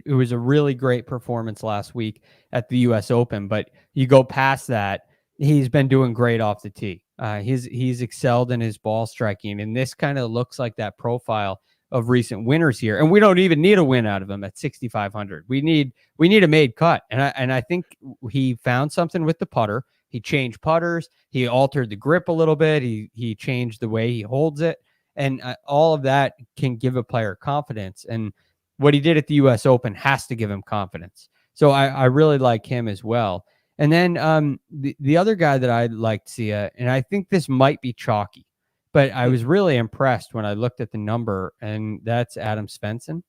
was a really great performance last week at the US Open, but you go past that, he's been doing great off the tee. He's excelled in his ball striking, and this kind of looks like that profile of recent winners here. And we don't even need a win out of him at 6,500. We need a made cut. And I think he found something with the putter. He changed putters. He altered the grip a little bit. He changed the way he holds it. And all of that can give a player confidence. And what he did at the US Open has to give him confidence. So I really like him as well. And then the other guy that I liked, Sia, and I think this might be chalky, but I was really impressed when I looked at the number, and that's Adam Svensson.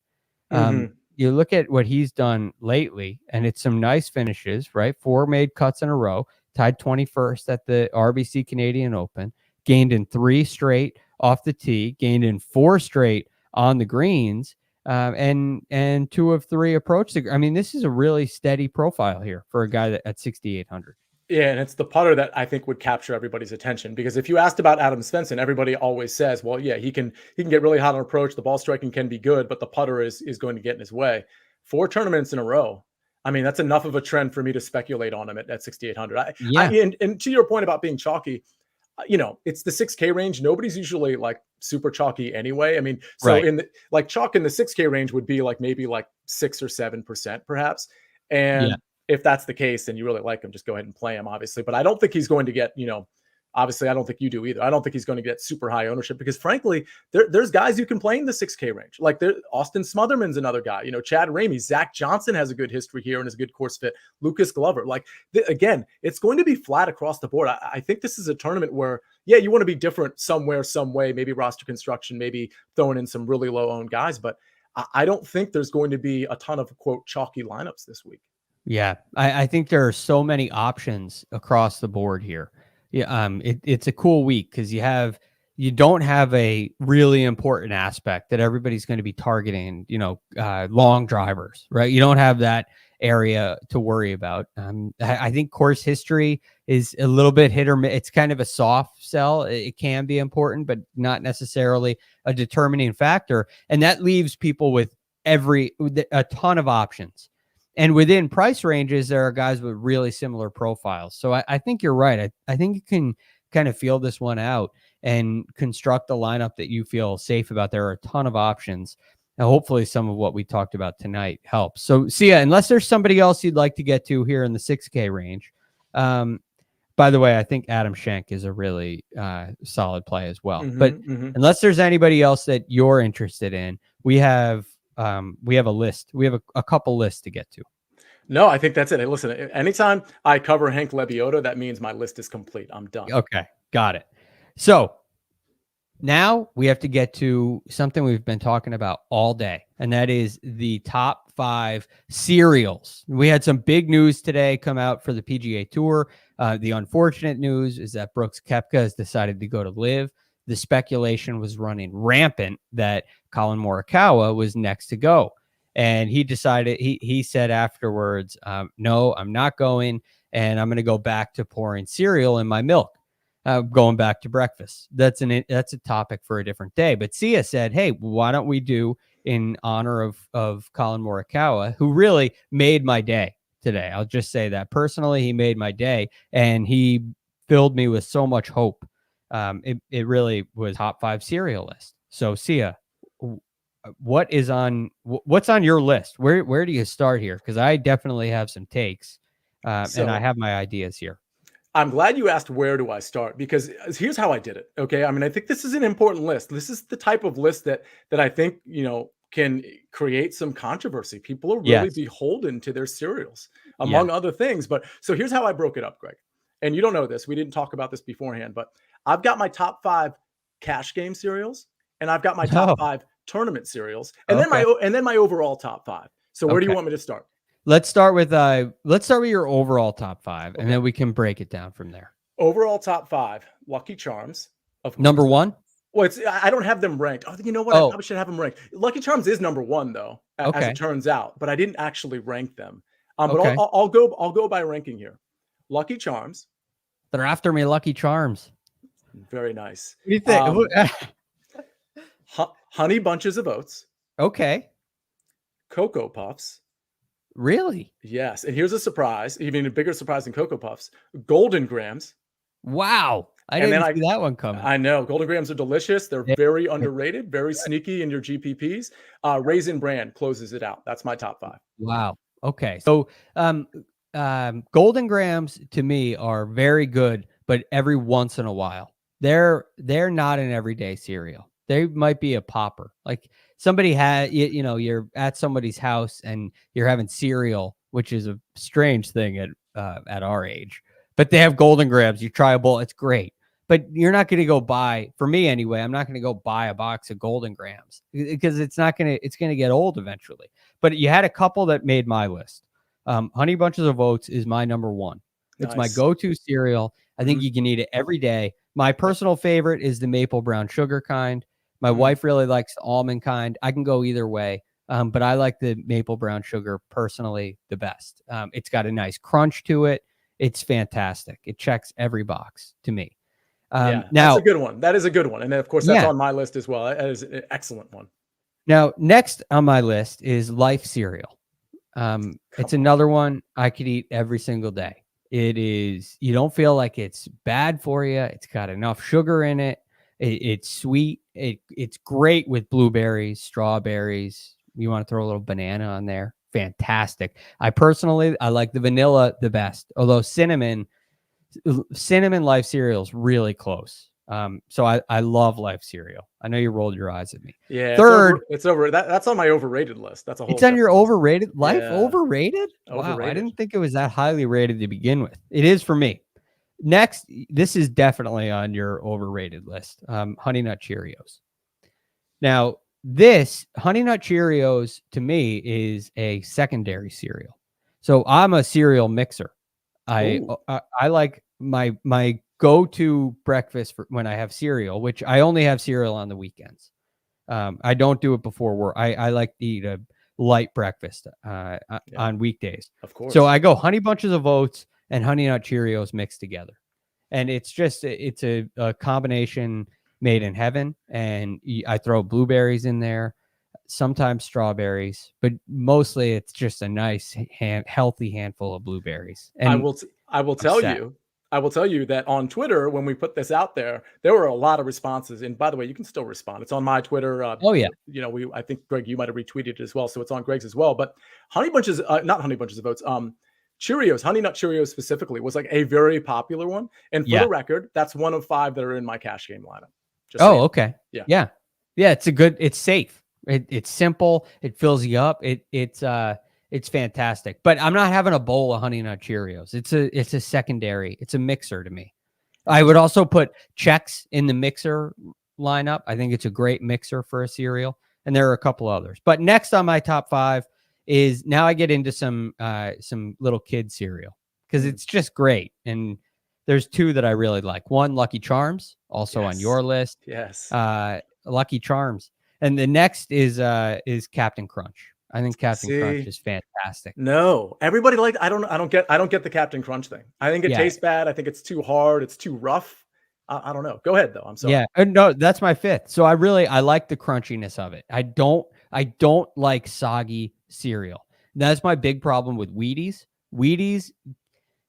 You look at what he's done lately, and it's some nice finishes, right? 4 made cuts in a row, tied 21st at the RBC Canadian Open, gained in 3 straight off the tee, gained in 4 straight on the greens, and 2 of 3 approach. I mean, this is a really steady profile here for a guy that at 6,800. Yeah, and it's the putter that I think would capture everybody's attention, because if you asked about Adam Svensson, everybody always says, well, yeah, he can get really hot on approach. The ball striking can be good, but the putter is going to get in his way. 4 tournaments in a row. I mean, that's enough of a trend for me to speculate on him at 6,800. And to your point about being chalky, it's the 6K range. Nobody's usually like super chalky anyway. I mean, so in the chalk in the 6K range would be like maybe like 6 or 7% perhaps. And if that's the case and you really like him, just go ahead and play him, obviously. But I don't think he's going to get, obviously I don't think you do either. I don't think he's going to get super high ownership, because frankly, there's guys you can play in the 6K range. Like Austin Smotherman's another guy, Chad Ramey, Zach Johnson has a good history here and is a good course fit. Lucas Glover, again, it's going to be flat across the board. I think this is a tournament where, you want to be different somewhere, some way, maybe roster construction, maybe throwing in some really low owned guys, but I don't think there's going to be a ton of quote chalky lineups this week. Yeah, I think there are so many options across the board here. Yeah, it's a cool week because you don't have a really important aspect that everybody's going to be targeting. Long drivers, right? You don't have that area to worry about. I think course history is a little bit hit or miss. It's kind of a soft sell. It can be important, but not necessarily a determining factor. And that leaves people with a ton of options. And within price ranges, there are guys with really similar profiles. So I think you're right. I think you can kind of feel this one out and construct a lineup that you feel safe about. There are a ton of options. And hopefully some of what we talked about tonight helps. So Sia, unless there's somebody else you'd like to get to here in the 6K range. By the way, I think Adam Schenk is a really solid play as well. But unless there's anybody else that you're interested in, we have a list. We have a couple lists to get to. No, I think that's it. Hey, listen, anytime I cover Hank Lebioda, that means my list is complete. I'm done. Okay, got it. So now we have to get to something we've been talking about all day, and that is the top 5 cereals. We had some big news today come out for the PGA Tour. The unfortunate news is that Brooks Koepka has decided to go to LIV. The speculation was running rampant that Colin Morikawa was next to go. And he decided, he said afterwards, no, I'm not going, and I'm going to go back to pouring cereal in my milk. Going back to breakfast. That's a topic for a different day. But Sia said, hey, why don't we do in honor of Colin Morikawa, who really made my day today. I'll just say that personally, he made my day, and he filled me with so much hope. It really was top 5 cereal list. So Sia, what's on your list? Where do you start here? Because I definitely have some takes, and I have my ideas here. I'm glad you asked where do I start, because here's how I did it. Okay. I mean, I think this is an important list. This is the type of list that I think, can create some controversy. People are really beholden to their cereals, among other things. But so here's how I broke it up, Greg. And you don't know this. We didn't talk about this beforehand, but I've got my top 5 cash game cereals, and I've got my top 5 tournament cereals, and then my overall top 5. So where do you want me to start? Let's start with your overall top 5, and then we can break it down from there. Overall top 5, Lucky Charms. Of course. Number 1? Well, I don't have them ranked. Oh, you know what? I probably should have them ranked. Lucky Charms is number 1 though, as it turns out, but I didn't actually rank them. But I'll go by ranking here. Lucky Charms. They're after me, Lucky Charms. Very nice. What do you think? Honey Bunches of Oats. Okay. Cocoa Puffs. Really? Yes. And here's a surprise, even a bigger surprise than Cocoa Puffs. Golden Grams. Wow. I didn't see that one coming. I know. Golden Grams are delicious. They're very underrated, very sneaky in your GPPs. Raisin Bran closes it out. That's my top 5. Wow. Okay. So Golden Grams to me are very good, but every once in a while. They're not an everyday cereal. They might be a popper. Like somebody had, you're at somebody's house and you're having cereal, which is a strange thing at our age, but they have Golden Grams. You try a bowl. It's great, but you're not going to go buy, for me anyway, I'm not going to go buy a box of Golden Grams because it's going to get old eventually. But you had a couple that made my list. Honey Bunches of Oats is my number 1. It's my go-to cereal. I think you can eat it every day. My personal favorite is the maple brown sugar kind. My wife really likes the almond kind. I can go either way, but I like the maple brown sugar personally the best. It's got a nice crunch to it. It's fantastic. It checks every box to me. Now, that's a good one. That is a good one. And then, of course, that's on my list as well. That is an excellent one. Now, next on my list is Life cereal. It's another one I could eat every single day. It is, you don't feel like it's bad for you. It's got enough sugar in it. It's sweet. It's great with blueberries, strawberries. You want to throw a little banana on there. Fantastic. I like the vanilla the best, although cinnamon Life cereal is really close. So I love Life cereal. I know you rolled your eyes at me. Yeah. Third, it's over. That's on my overrated list. That's a whole. It's on your overrated Life. Yeah. Overrated? Wow. Overrated. I didn't think it was that highly rated to begin with. It is for me. Next, this is definitely on your overrated list. Honey Nut Cheerios. Now, this Honey Nut Cheerios to me is a secondary cereal. So I'm a cereal mixer. I like my go-to breakfast for when I have cereal, which I only have cereal on the weekends. I don't do it before work. I like to eat a light breakfast on weekdays. Of course. So I go Honey Bunches of Oats and Honey Nut Cheerios mixed together. And it's a combination made in heaven. And I throw blueberries in there, sometimes strawberries, but mostly it's just a nice, healthy handful of blueberries. And I will tell you, I will tell you that on Twitter, when we put this out there, there were a lot of responses. And by the way, you can still respond. It's on my Twitter. Oh yeah. I think Greg, you might have retweeted it as well. So it's on Greg's as well. But Honey Bunches, not Honey Bunches of Oats, Cheerios, Honey Nut Cheerios specifically was like a very popular one. And for the record, that's one of 5 that are in my cash game lineup. Just saying. Okay. Yeah. Yeah. Yeah. It's safe. It's simple. It fills you up. It's fantastic. But I'm not having a bowl of Honey Nut Cheerios. It's a secondary. It's a mixer to me. I would also put Chex in the mixer lineup. I think it's a great mixer for a cereal. And there are a couple others. But next on my top 5 is now I get into some little kid cereal because it's just great. And there's 2 that I really like. One, Lucky Charms, also on your list. Yes. Lucky Charms. And the next is Captain Crunch. I think Captain Crunch is fantastic. No, everybody I don't get the Captain Crunch thing. I think it tastes bad. I think it's too hard. It's too rough. I don't know. Go ahead though. I'm sorry. Yeah. No, that's my 5th. So I like the crunchiness of it. I don't like soggy cereal. That's my big problem with Wheaties. Wheaties,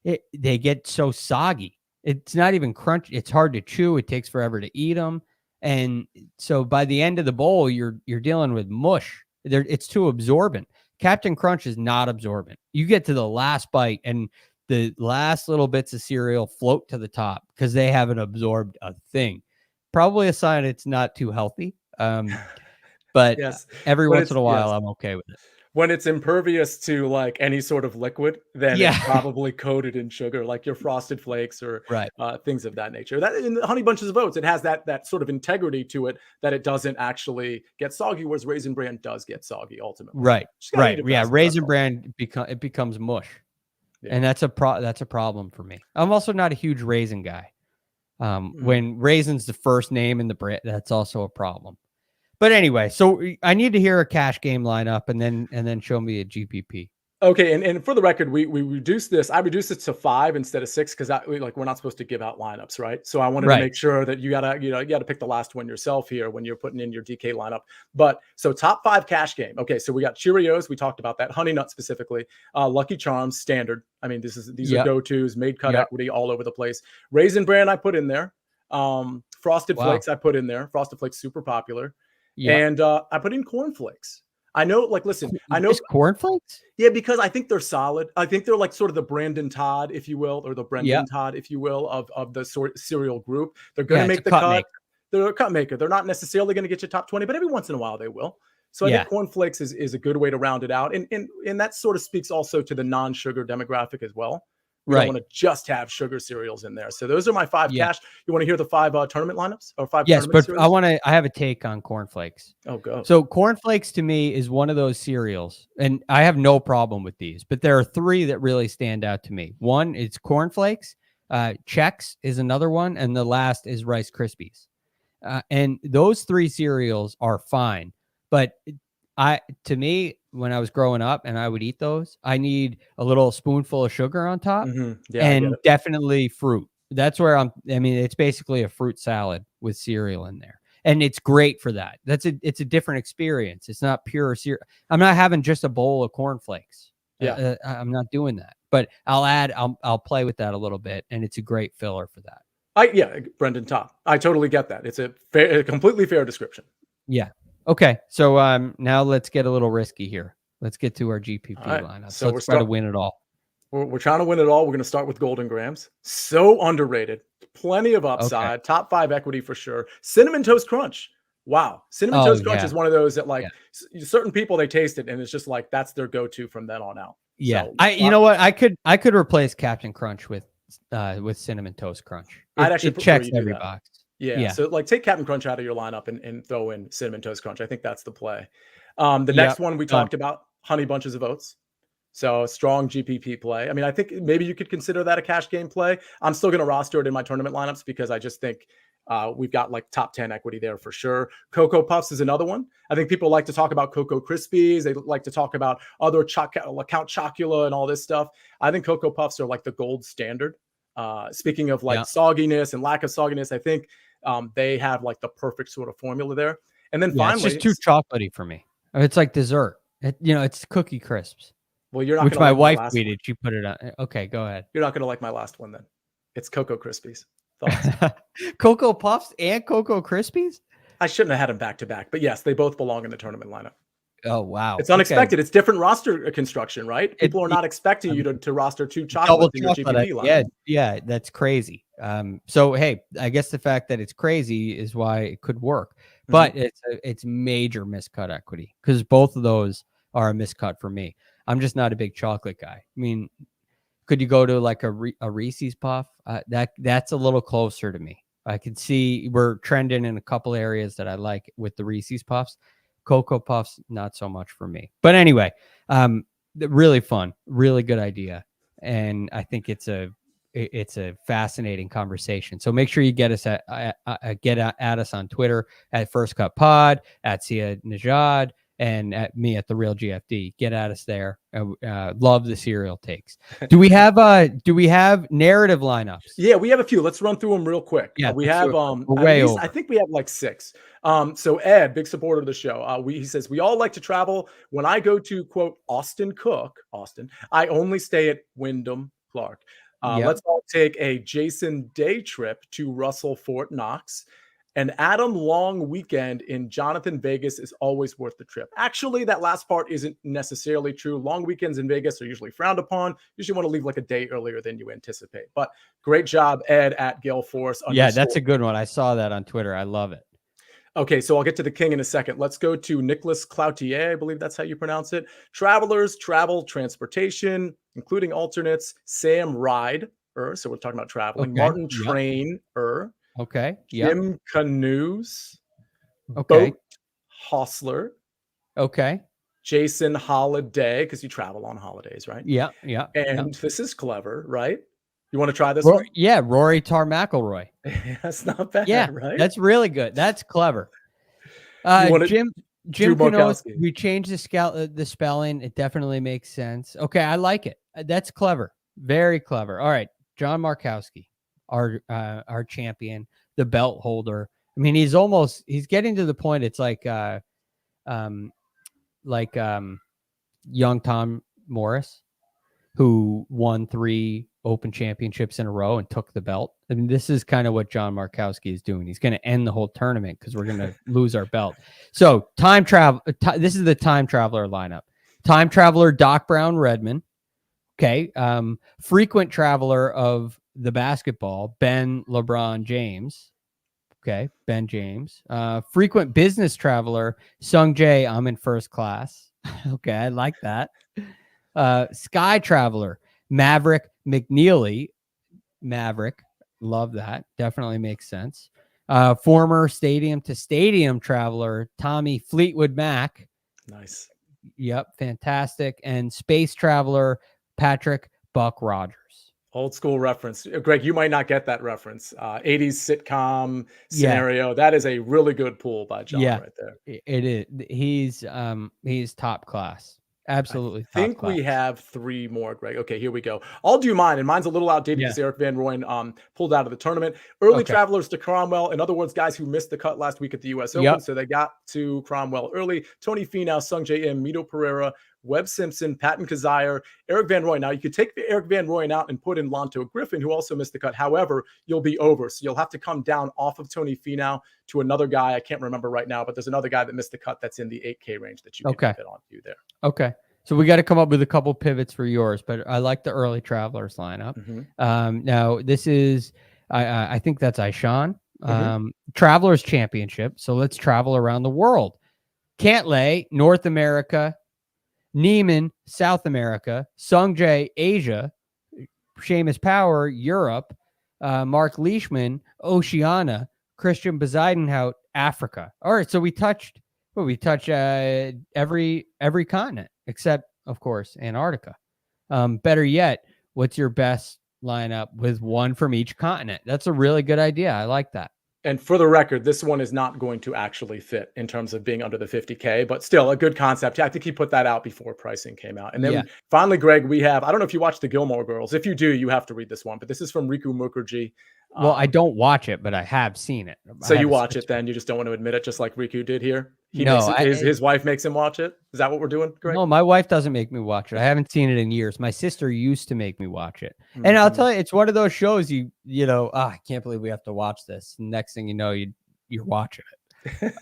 they get so soggy. It's not even crunchy. It's hard to chew. It takes forever to eat them. And so by the end of the bowl, you're dealing with mush. It's too absorbent. Captain Crunch is not absorbent. You get to the last bite and the last little bits of cereal float to the top because they haven't absorbed a thing. Probably a sign it's not too healthy. But every once in a while, I'm okay with it. When it's impervious to like any sort of liquid, then it's probably coated in sugar, like your Frosted Flakes or things of that nature. That in the Honey Bunches of Oats, it has that sort of integrity to it that it doesn't actually get soggy, whereas Raisin Bran does get soggy ultimately. Right. Yeah, Raisin Bran becomes mush, and that's a problem for me. I'm also not a huge raisin guy. When raisin's the first name in the brand, that's also a problem. But anyway, so I need to hear a cash game lineup and then show me a GPP. Okay, and for the record, we reduced this. I reduced it to 5 instead of 6 because we're not supposed to give out lineups, right? So I wanted to make sure that you gotta pick the last one yourself here when you're putting in your DK lineup. But so top 5 cash game. Okay, so we got Cheerios. We talked about that. Honey Nut specifically. Lucky Charms standard. I mean, these are go-tos. Made cut equity all over the place. Raisin Bran I put in there. Frosted Flakes I put in there. Frosted Flakes super popular. And I put in cornflakes. I know, like, listen, I know cornflakes. Yeah, because I think they're solid. I think they're like sort of the Brandon Todd, if you will, or the Brendan Todd, if you will, of the cereal group. They're going to make the cut. They're a cut maker. They're not necessarily going to get you top 20, but every once in a while they will. So I think cornflakes is a good way to round it out. And that sort of speaks also to the non-sugar demographic as well. We don't want to just have sugar cereals in there. So those are my 5 cash. You want to hear the 5 tournament lineups or 5? Yes, but cereals? I have a take on cornflakes. Oh, go. So cornflakes to me is one of those cereals, and I have no problem with these, but there are 3 that really stand out to me. One is cornflakes. Chex is another one, and the last is Rice Krispies. And those 3 cereals are fine, but to me, when I was growing up and I would eat those, I need a little spoonful of sugar on top and definitely fruit. That's where it's basically a fruit salad with cereal in there. And it's great for that. It's a different experience. It's not pure cereal. I'm not having just a bowl of cornflakes. I'm not doing that, but I'll play with that a little bit. And it's a great filler for that. Brendan Todd. I totally get that. It's a completely fair description. Yeah. Okay, so now let's get a little risky here. Let's get to our GPP lineup. So let's try to win it all. We're trying to win it all. We're going to start with Golden Grams. So underrated. Plenty of upside. Okay. Top 5 equity for sure. Cinnamon Toast Crunch. Wow. Cinnamon Toast Crunch is one of those that certain people, they taste it and it's just like that's their go-to from then on out. Yeah. So, you know what? I could replace Captain Crunch with Cinnamon Toast Crunch. It checks every box. Yeah. So like take Captain Crunch out of your lineup and throw in Cinnamon Toast Crunch. I think that's the play. The next one we talked about, Honey Bunches of Oats. So strong GPP play. I mean, I think maybe you could consider that a cash game play. I'm still going to roster it in my tournament lineups because I just think we've got like top 10 equity there for sure. Cocoa Puffs is another one. I think people like to talk about Cocoa Krispies. They like to talk about other Count Chocula and all this stuff. I think Cocoa Puffs are like the gold standard. Speaking of like sogginess and lack of sogginess, I think they have like the perfect sort of formula there. And then finally, it's just too chocolatey for me. It's like dessert. It's Cookie Crisps. Well, you're not. Which my wife tweeted. She put it on. Okay, go ahead. You're not going to like my last one then. It's Cocoa Krispies. Thoughts? Cocoa Puffs and Cocoa Krispies? I shouldn't have had them back to back, but yes, they both belong in the tournament lineup. Oh, wow. It's unexpected. It's different roster construction, right? People are not expecting you to roster 2 chocolates in your GPP lineup. Yeah, that's crazy. So hey, I guess the fact that it's crazy is why it could work, but it's major miscut equity because both of those are a miscut for me. I'm just not a big chocolate guy. I mean, could you go to like a Reese's Puff? That's a little closer to me. I can see we're trending in a couple areas that I like with the Reese's Puffs. Cocoa Puffs, not so much for me. But anyway, really fun, really good idea, and I think it's a fascinating conversation. So make sure you get us at us on Twitter at First Cut Pod, at Sia Nejad, and at me at The Real GFD. Get at us there. Love the cereal takes. Do we have narrative lineups? Yeah, we have a few. Let's run through them real quick. Yeah, we have I think we have like 6. So Ed, big supporter of the show. He says, we all like to travel. When I go to quote Austin, I only stay at Wyndham Clark. Let's all take a Jason day trip to Russell Fort Knox. An Adam Long weekend in Jonathan Vegas is always worth the trip. Actually, that last part isn't necessarily true. Long weekends in Vegas are usually frowned upon. Usually want to leave like a day earlier than you anticipate. But great job, Ed, at Gale Force. Yeah, that's a good one. I saw that on Twitter. I love it. Okay, so I'll get to the king in a second. Let's go to Nicholas Cloutier. I believe that's how you pronounce it. Travelers, travel, transportation, including alternates. Sam Ride. So we're talking about traveling. Okay. Martin Train. Okay. Jim Canoes. Okay. Boat Hostler. Okay. Jason Holiday, because you travel on holidays, right? Yeah. And this is clever, right? You want to try this one? Yeah, Rory McIlroy. That's not bad, yeah, right? That's really good. That's clever. Jim Canoes, we changed the spelling. It definitely makes sense. Okay, I like it. That's clever. Very clever. All right, John Markowski, our champion, the belt holder. I mean, he's getting to the point. It's like young Tom Morris, who won 3 Open championships in a row and took the belt. I mean, this is kind of what John Markowski is doing. He's going to end the whole tournament because we're going to lose our belt. So time travel. This is the time traveler lineup. Time traveler, Doc Brown Redman. Okay. Frequent traveler of the basketball, Ben LeBron James. Okay. Ben James. Frequent business traveler, Sung Jae. I'm in first class. Okay. I like that. Sky traveler, Maverick McNeely. Maverick. Love that. Definitely makes sense. Former stadium to stadium traveler, Tommy Fleetwood Mac. Nice. Yep. Fantastic. And space traveler, Patrick Buck Rogers. Old school reference. Greg, you might not get that reference. 80s sitcom scenario. Yeah. That is a really good pool by John right there. It is. He's top class. Absolutely. I think we have 3 more, Greg. Okay, here we go. I'll do mine, and mine's a little outdated because Eric Van Rooyen pulled out of the tournament. Early travelers to Cromwell. In other words, guys who missed the cut last week at the U.S. Open, so they got to Cromwell early. Tony Finau, Sung Jae Im, Mito Pereira, Webb Simpson, Patton Kazire, Eric Van Rooyen. Now, you could take Eric Van Rooyen out and put in Lanto Griffin, who also missed the cut. However, you'll be over. So you'll have to come down off of Tony Finau to another guy. I can't remember right now, but there's another guy that missed the cut that's in the 8K range that you can fit on to there. Okay. So we got to come up with a couple pivots for yours, but I like the early travelers lineup. Now this is, I think that's Ishan, Travelers Championship. So let's travel around the world. Cantlay, North America, Neiman, South America, Sung Jae, Asia, Seamus Power, Europe, Mark Leishman, Oceania, Christian Bezuidenhout, Africa. All right. So we touched every continent except, of course, Antarctica. Better yet, what's your best lineup with one from each continent? That's a really good idea. I like that. And for the record, this one is not going to actually fit in terms of being under the 50K, but still a good concept. I think he put that out before pricing came out. And then finally, Greg, we have, I don't know if you watch the Gilmore Girls. If you do, you have to read this one, but this is from Riku Mukherjee. Well, I don't watch it, but I have seen it. So you watch it then. You just don't want to admit it, just like Riku did here. His wife makes him watch it. Is that what we're doing, Greg? No, my wife doesn't make me watch it. I haven't seen it in years. My sister used to make me watch it. And I'll tell you, it's one of those shows you know, I can't believe we have to watch this. Next thing you know, you're watching it.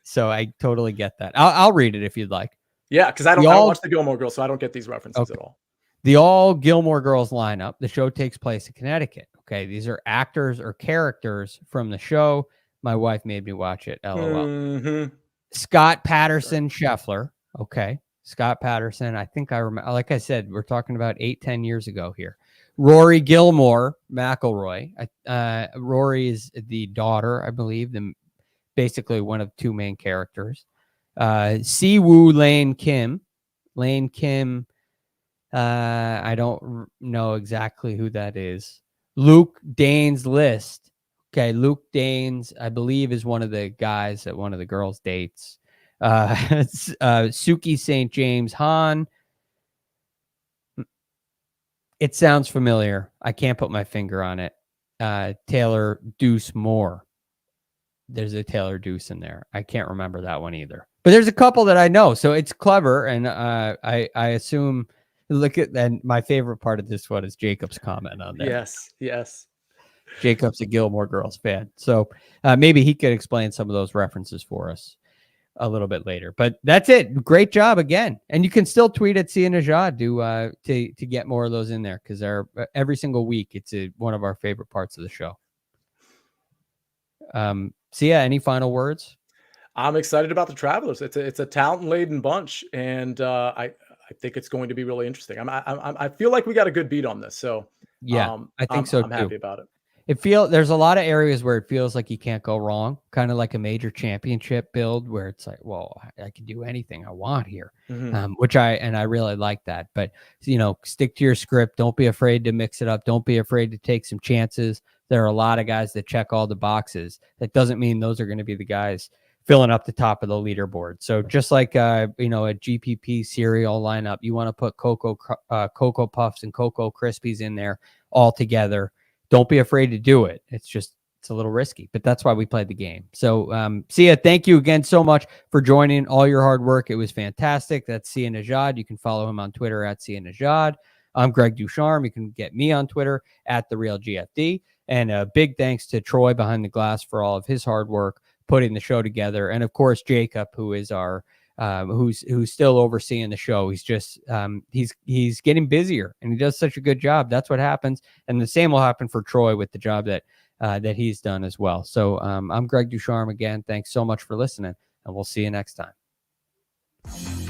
So I totally get that. I'll read it if you'd like. Yeah, because I don't watch the Gilmore Girls, so I don't get these references at all. The all Gilmore Girls lineup. The show takes place in Connecticut. Okay, these are actors or characters from the show. My wife made me watch it. LOL. Scott Patterson Scheffler. Okay. Scott Patterson. I think I remember, like I said, we're talking about 8-10 years ago here. Rory Gilmore McIlroy. Rory is the daughter, I believe, basically one of two main characters. Siwoo Lane Kim. Lane Kim. I don't know exactly who that is. Luke Danes List. Okay, Luke Danes, I believe, is one of the guys that one of the girls dates. Suki St. James Han. It sounds familiar. I can't put my finger on it. Taylor Deuce Moore. There's a Taylor Deuce in there. I can't remember that one either. But there's a couple that I know, so it's clever. And I assume, look at, and my favorite part of this one is Jacob's comment on there. Yes. Jacob's a Gilmore Girls fan. So maybe he could explain some of those references for us a little bit later. But that's it. Great job again. And you can still tweet at Sia Nejad to get more of those in there, because they're every single week. It's one of our favorite parts of the show. Sia, any final words? I'm excited about the Travelers. It's a talent-laden bunch, and I think it's going to be really interesting. I feel like we got a good beat on this. So yeah, I think so too. I'm happy about it. There's a lot of areas where it feels like you can't go wrong, kind of like a major championship build where it's like, well, I can do anything I want here, which I really like that. But, you know, stick to your script. Don't be afraid to mix it up. Don't be afraid to take some chances. There are a lot of guys that check all the boxes. That doesn't mean those are going to be the guys filling up the top of the leaderboard. So just like, a GPP cereal lineup, you want to put Cocoa Puffs and Cocoa Krispies in there all together. Don't be afraid to do it. It's a little risky, but that's why we played the game. So, Sia, thank you again so much for joining, all your hard work. It was fantastic. That's Sia Nejad. You can follow him on Twitter at Sia Nejad. I'm Greg DuCharme. You can get me on Twitter at TheRealGFD. And a big thanks to Troy behind the glass for all of his hard work putting the show together. And of course, Jacob, who is our who's still overseeing the show. He's just he's getting busier, and he does such a good job. That's what happens, and the same will happen for Troy with the job that he's done as well. So I'm Greg DuCharme again. Thanks so much for listening, and we'll see you next time.